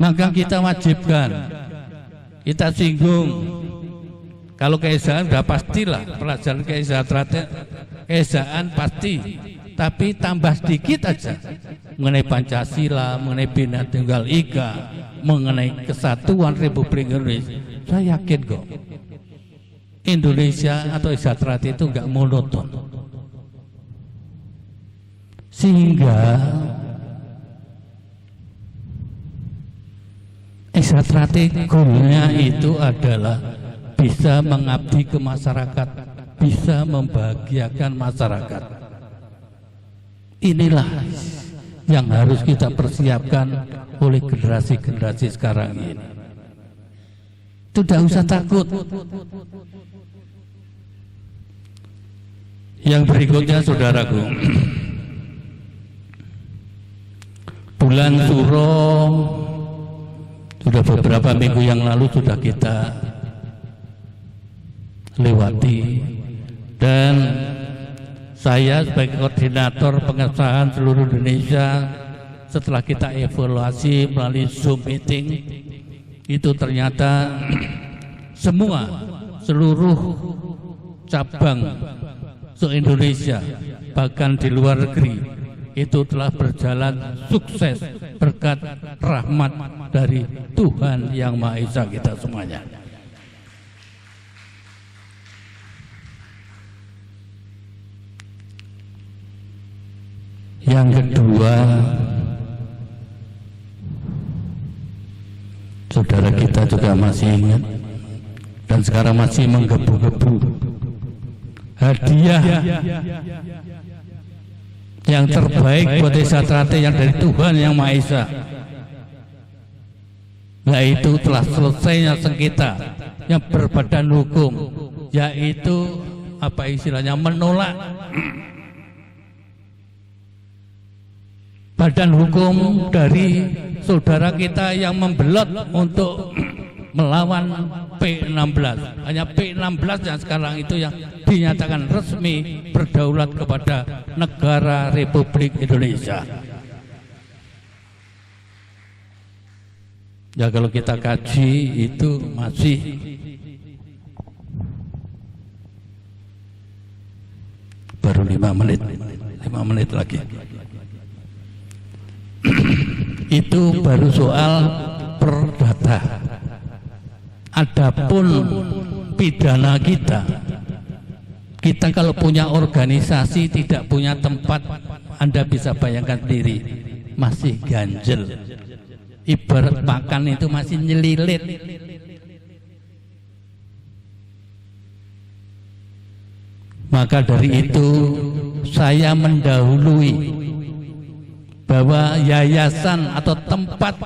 Maka kita wajibkan, kita singgung. Kalau keesaan sudah pastilah, pelajaran keesaan pasti. Tapi tambah sedikit aja mengenai Pancasila, mengenai Bhinneka Tunggal Ika, mengenai kesatuan Republik Indonesia. Saya yakin kok Indonesia atau sejahtera itu enggak monoton. Sehingga strategi goalnya itu adalah bisa mengabdi ke masyarakat, bisa membahagiakan masyarakat. Inilah yang harus kita persiapkan oleh generasi-generasi sekarang ini. Tidak usah takut. Yang berikutnya, saudaraku, bulan Suro sudah beberapa minggu yang lalu sudah kita lewati, dan saya sebagai koordinator pengesahan seluruh Indonesia, setelah kita evaluasi melalui Zoom meeting, itu ternyata seluruh cabang se-Indonesia bahkan di luar negeri itu telah berjalan sukses berkat rahmat dari Tuhan Yang Maha Esa kita semuanya. Yang kedua, saudara kita juga masih ingat dan sekarang masih menggebu-gebu hadiah yang terbaik buat desa Trate yang dari Tuhan Yang Maha Esa, yaitu telah selesainya sengketa yang berbadan hukum, yaitu apa istilahnya, menolak badan hukum dari saudara kita yang membelot untuk melawan P16. Hanya P16 yang sekarang itu yang dinyatakan resmi berdaulat kepada negara Republik Indonesia. Ya, kalau kita kaji itu masih baru 5 menit lagi. Itu baru soal perdata. Adapun pidana kita kalau punya organisasi tidak punya tempat, Anda bisa bayangkan sendiri, masih ganjel. Ibarat makan itu masih nyelilit. Maka dari itu saya mendahului bahwa yayasan atau tempat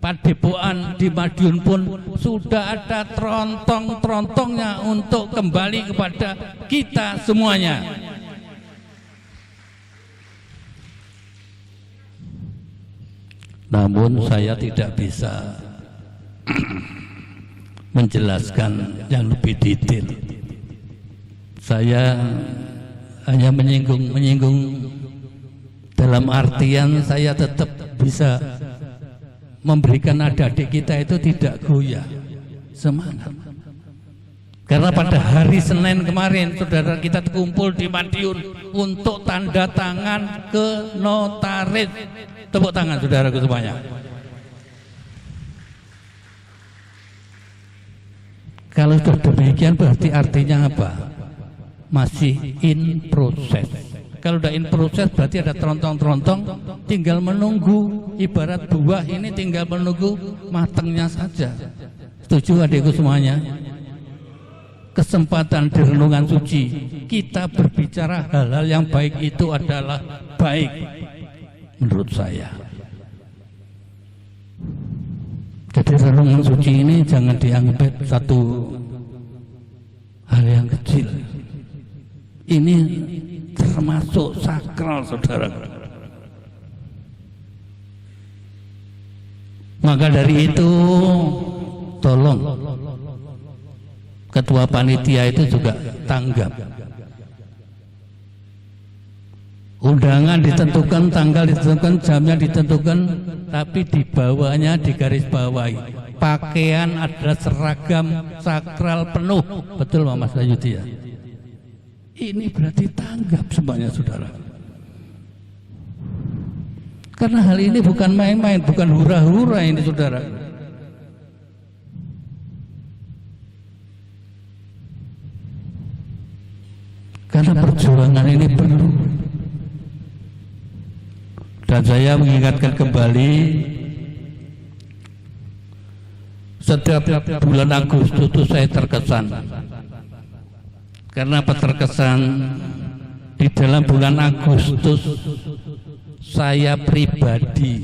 padepokan di Madiun pun sudah ada trontong-trontongnya untuk kembali kepada kita semuanya. Namun saya tidak bisa menjelaskan yang lebih detail. Saya hanya menyinggung dalam artian saya tetap bisa memberikan adik-adik kita itu tidak goyah, semangat. Karena pada hari Senin kemarin saudara kita kumpul di Madiun untuk tanda tangan ke notaris. Tepuk tangan saudaraku semuanya. Kalau sudah demikian berarti artinya apa? Masih in proses. Kalau udah in proses berarti ada trontong-trontong, tinggal menunggu. Ibarat buah ini tinggal menunggu matangnya saja. Setuju adikku semuanya? Kesempatan di renungan suci kita berbicara hal-hal yang baik itu adalah baik menurut saya. Jadi renungan suci ini jangan dianggap satu hal yang kecil. Ini termasuk sakral, saudara. Maka dari itu tolong ketua panitia itu juga tanggap. Undangan ditentukan, tanggal ditentukan, jamnya ditentukan, tapi di bawahnya digarisbawahi pakaian adalah seragam sakral penuh. Betul Mas Ayudi ya? Ini berarti tanggap semuanya saudara. Karena hal ini bukan main-main, bukan hura-hura ini saudara. Karena perjuangan ini perlu. Dan saya mengingatkan kembali, setiap bulan Agustus itu saya terkesan. Karena apa terkesan? Di dalam bulan Agustus saya pribadi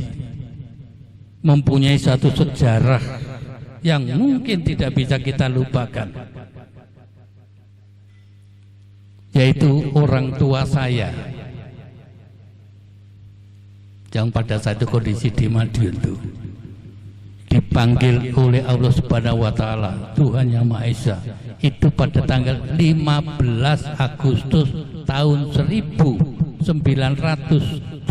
mempunyai satu sejarah yang mungkin tidak bisa kita lupakan, yaitu orang tua saya yang pada saat itu kondisi di Madiun itu dipanggil oleh Allah Subhanahu wa Ta'ala, Tuhan Yang Maha Esa, itu pada tanggal 15 Agustus tahun 1975.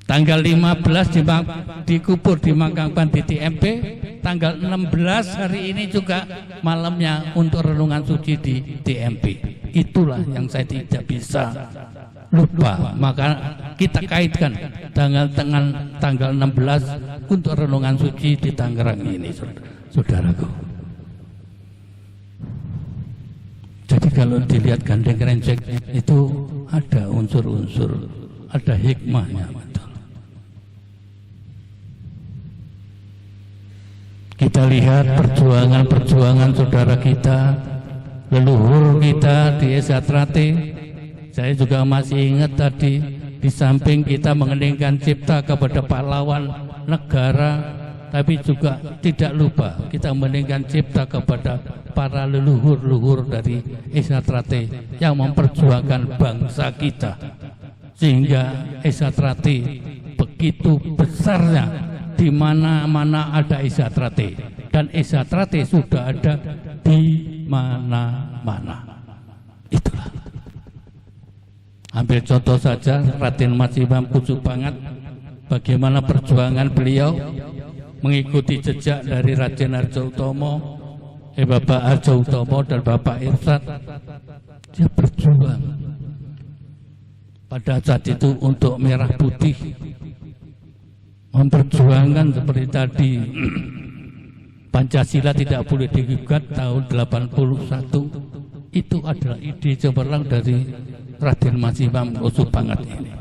Tanggal 15 dikubur dimakamkan di TMP. Tanggal 16 hari ini juga malamnya untuk renungan suci di TMP. Itulah yang saya tidak bisa lupa, maka kita kaitkan tanggal 16 untuk renungan suci di Tangerang ini, saudaraku. Jadi kalau dilihat gandeng rencek itu ada unsur-unsur, ada hikmahnya, betul. Kita lihat perjuangan saudara kita, leluhur kita di Esa Trate. Saya juga masih ingat tadi, di samping kita mengeningkan cipta kepada pahlawan negara, tapi juga tidak lupa kita mengeningkan cipta kepada para leluhur-leluhur dari Esa Trate yang memperjuangkan bangsa kita, sehingga Esa Trate begitu besarnya, di mana-mana ada Esa Trate, dan Esa Trate sudah ada di mana-mana. Itulah. Ambil contoh saja Raden Mas Imam Kusubangat, bagaimana perjuangan beliau mengikuti jejak dari Raden Arjo Utomo, Bapak Arjo Utomo dan Bapak Irsad. Dia berjuang pada saat itu untuk merah putih, memperjuangkan seperti tadi Pancasila tidak boleh digugat tahun 81. Itu adalah ide cemerlang dari Raden Mas Imam Kusubangat ini.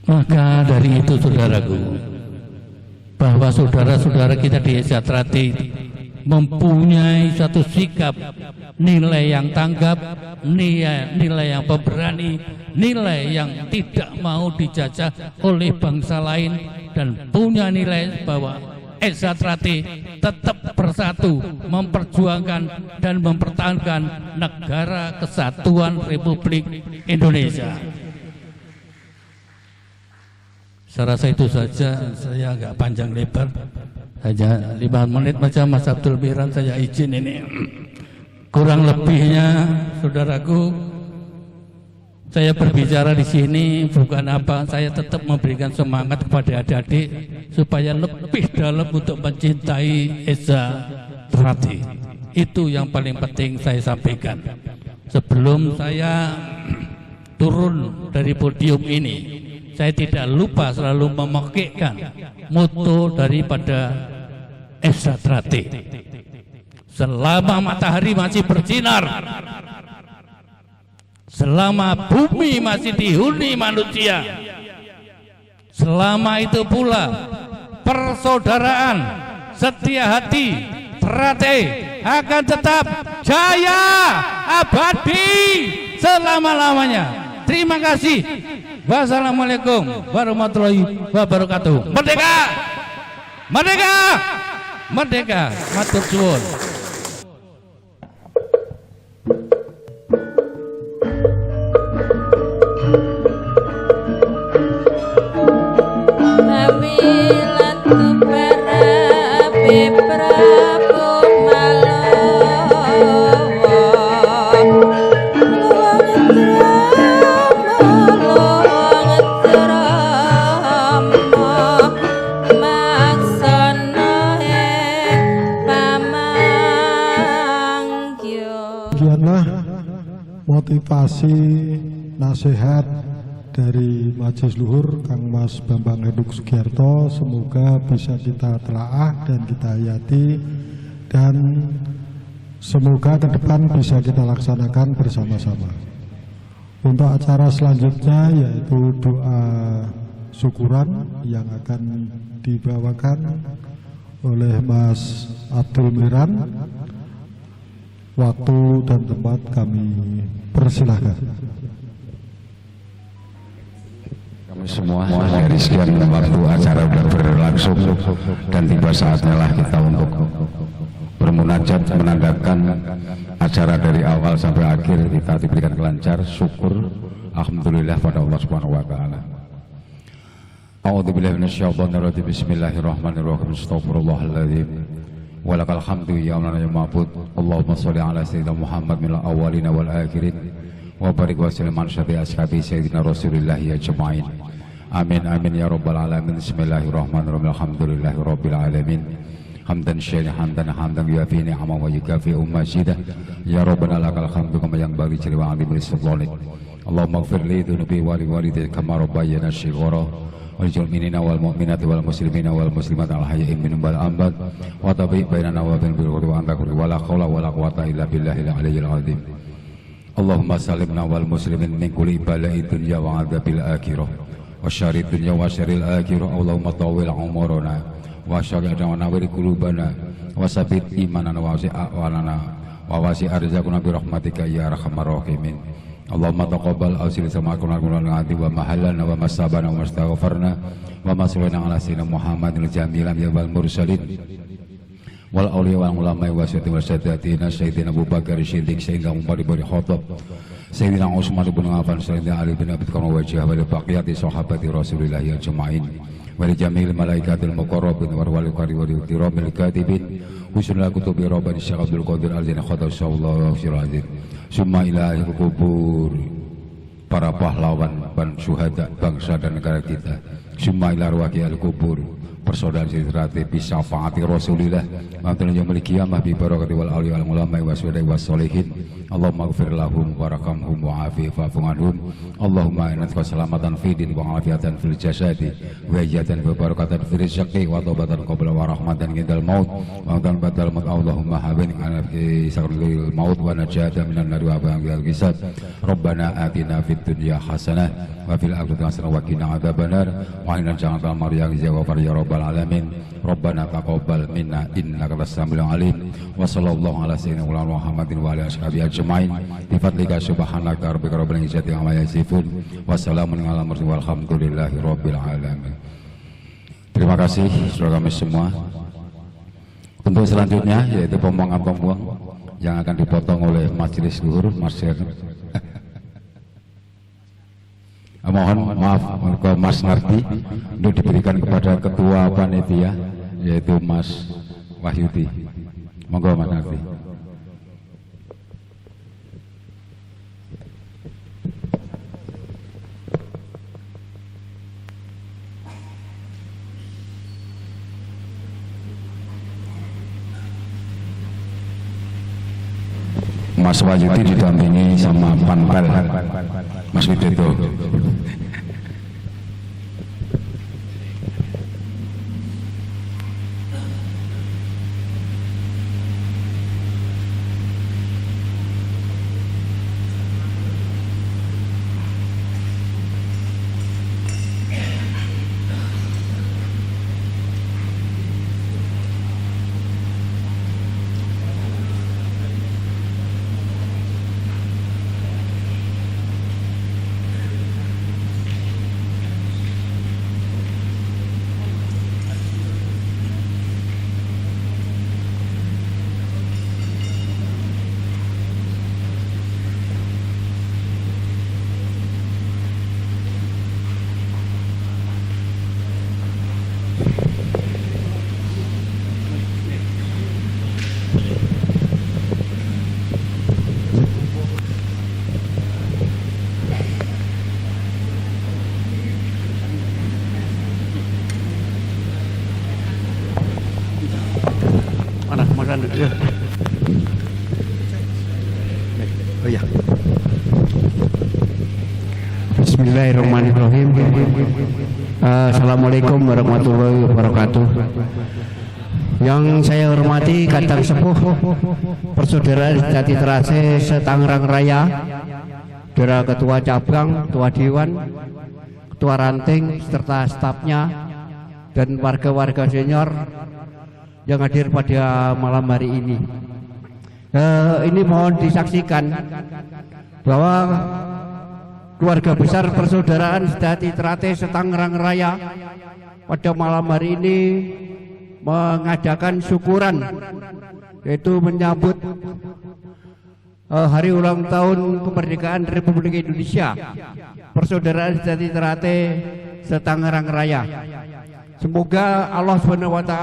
Maka dari itu saudaraku, bahwa saudara-saudara kita di Esa Trate mempunyai satu sikap, nilai yang tanggap, nilai yang pemberani, nilai yang tidak mau dijajah oleh bangsa lain, dan punya nilai bahwa Esa Trate tetap bersatu memperjuangkan dan mempertahankan negara kesatuan Republik Indonesia. Saya rasa itu saja, saya agak panjang lebar, hanya 5 menit macam Mas Abdul Miran saya izin ini. Kurang lebihnya saudaraku, saya berbicara di sini bukan apa, saya tetap memberikan semangat kepada adik-adik supaya lebih dalam untuk mencintai Esa Trate. Itu yang paling penting saya sampaikan. Sebelum saya turun dari podium ini, saya tidak lupa selalu memakaikan moto daripada Esa Trate. Selama matahari masih bersinar, selama bumi masih dihuni manusia, selama itu pula persaudaraan setia hati Trate akan tetap jaya abadi selama-lamanya. Terima kasih. Wassalamualaikum warahmatullahi wabarakatuh. Merdeka! Merdeka! Merdeka! Matur suwun.
Motivasi nasihat dari Majelis Luhur Kang Mas Bambang Henduk Sugiarto, semoga bisa kita telaah dan kita hayati, dan semoga ke depan bisa kita laksanakan bersama-sama. Untuk acara selanjutnya yaitu doa syukuran yang akan dibawakan oleh Mas Abdul Miran. waktu dan tempat kami persilahkan.
Kami semua dari sekian waktu acara sudah berlangsung dan tiba saatnya lah kita untuk bermunajat menandakan acara dari awal sampai akhir kita diberikan kelancar. Syukur alhamdulillah pada Allah Subhanahu wa taala. A'udzubillahi minasyaitonir rajim. Bismillahirrahmanirrahim. Astaghfirullahaladzim. Walakal hamdu ya Allah ya ma'bud. Allahumma sholli ala sayyidina Muhammad minal awwalina wal akhirin wa barik wa sallim ala ashabi sayyidina Rasulillah ya jama'in. Amin amin ya rabbal alamin. Bismillahirrahmanirrahim. Alhamdulillahi rabbil alamin. Hamdan syai'an hamdan yuafi ni'amahu wa yukafi mazidah. Ya rabbana lakal hamdu kama yanbaghi li jalali sultanik. Allahumma ighfir li dhunubi wa li walidayya kama rabbayana shighara. Wal mu'minina wal mu'minati wal muslimina wal muslimat al hayyim minhum wal amwat wa tabi' bainana wa bainal birri wa anta kulli wa la haula wa la quwwata illa billahil aliyyil azim. Allahumma salimna wal muslimin min kulli bala'i dunya wa adzabil akhirah wa syarri dunya wa syarril akhirah. Allahumma tawwil umurana wa syarrina wa nawwir qulubana wa sabbit imanana wa wasi' a'wanana wa wasi' arzaqna bi rahmatika ya arhamar rahimin. Allahumma taqabbal awsil sama kunal ati wa mahallana wa masabana wa mastaghfarna wa masulana ala sayyidina Muhammadil jamilan ya wal mursalin wal awliya wal ulama wa sayyidina sayyidina Abu Bakar Siddiq sayyidina Umar bin Khattab sayyidina Utsman bin Affan sayyidina Ali bin Abi Thalib wa jahwal baqiyati sahabati Rasulillah ya jama'in wa li jamil malaikatil muqarrabin wa wal qari wa kiramil katibin husnul kutubi rabbani Syekh Abdul Qadir Al-Jani Khatam sallallahu alaihi wasallam. Summa ilahil kubur, para pahlawan dan syuhada bangsa dan negara kita. Summa ila ruwaqil kubur, persaudaraan sidrati bisafaati Rasulillah mantul yaumil qiyamah bi barakati wal awliya wal ulama wa syuhada was sholihin. Allahumma ighfir lahum warhamhum wa afi fa'fu anhum. Allahumma inna salamatan fi din wa afiatan fil jasadi wa ijatan wa barakatan fil rizqi wa taubatan qabla wa rahmatan indal maut wa tan badal maut. Allahumma habin ala fi sakril maut wa najata minan nar wa ba'dal hisab. Rabbana atina fid dunya hasanah wa fil akhirati hasanah wa qina adzabannar wa inna jannata maryam jawabar ya rabbal alamin. Rabbana taqabbal minna innaka as-sami'ul alim. Wa sallallahu ala sayyidina Muhammadin wa alihi washabihi ajmain bi fadlika subhanaka rabbika rabbil izzati amma yasifun wa salamun ala mursalin walhamdulillahi rabbil alamin. Terima kasih saudara kami semua. Untuk selanjutnya yaitu pembuangan yang akan dipotong oleh majelis luhur mohon maaf ke Mas Nardi untuk diberikan kepada ketua panitia yaitu Mas Wahyudi. Monggo Mas Nardi. Mas Wahyudi didampingi sama Panpel Mas Widodo.
Ya. Oh ya. Bismillahirrahmanirrahim. Assalamualaikum warahmatullahi wabarakatuh. Yang saya hormati Kadang Sepuh Persaudaraan Jati Terase Setangerang Raya, Saudara Ketua Cabang, Ketua Dewan, Ketua Ranting serta stafnya dan warga-warga senior yang hadir pada malam hari ini. ini mohon disaksikan bahwa keluarga besar persaudaraan sejati Trate Setangerang Raya pada malam hari ini mengadakan syukuran, yaitu menyambut hari ulang tahun kemerdekaan Republik Indonesia Persaudaraan Sejati Trate Setangerang Raya. Semoga Allah SWT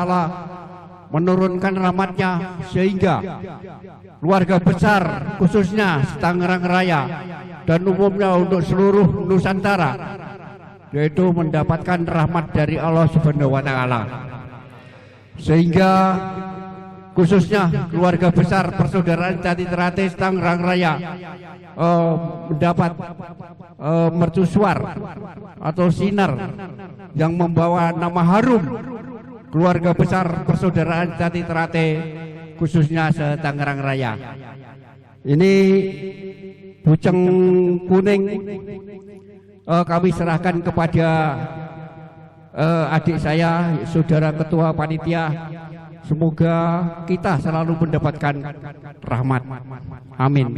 menurunkan rahmatnya sehingga keluarga besar khususnya Setangerang Raya dan umumnya untuk seluruh Nusantara yaitu mendapatkan rahmat dari Allah SWT, sehingga khususnya keluarga besar Persaudaraan Sejati Trate Setangerang Raya mendapat mercusuar atau sinar yang membawa nama harum keluarga besar Persaudaraan Sejati Trate khususnya Setangerang Raya. Ini buceng kuning kami serahkan kepada adik saya, saudara ketua panitia. Semoga kita selalu mendapatkan rahmat. Amin.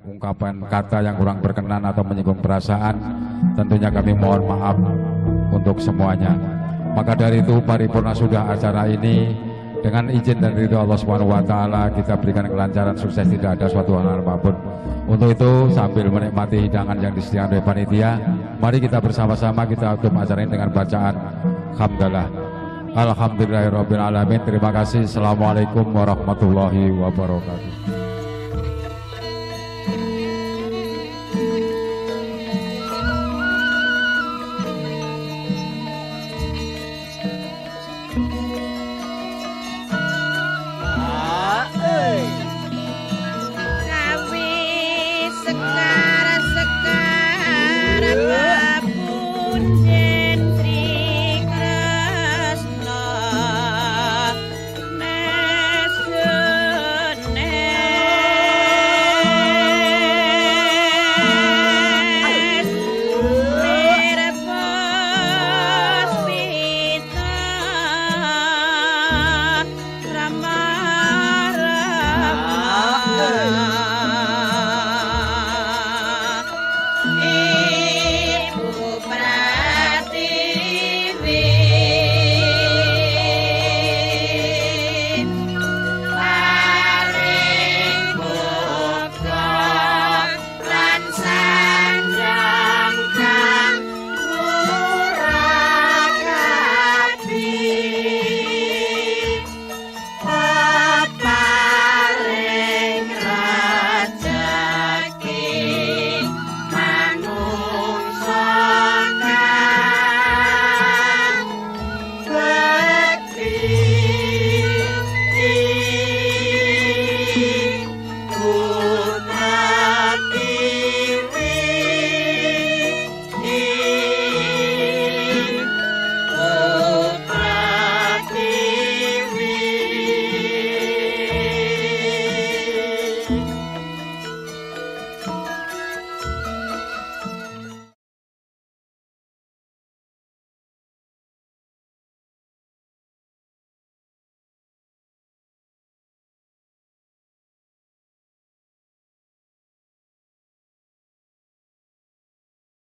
Ungkapan kata yang kurang berkenan atau menyinggung perasaan, tentunya kami mohon maaf untuk semuanya. Maka dari itu paripurna sudah acara ini dengan izin dan ridho Allah SWT kita berikan kelancaran, sukses, tidak ada suatu hal apapun. Untuk itu sambil menikmati hidangan yang disediakan oleh panitia, mari kita bersama-sama kita tutup acara ini dengan bacaan hamdalah. Alhamdulillahirabbil alamin. Terima kasih. Assalamualaikum warahmatullahi wabarakatuh.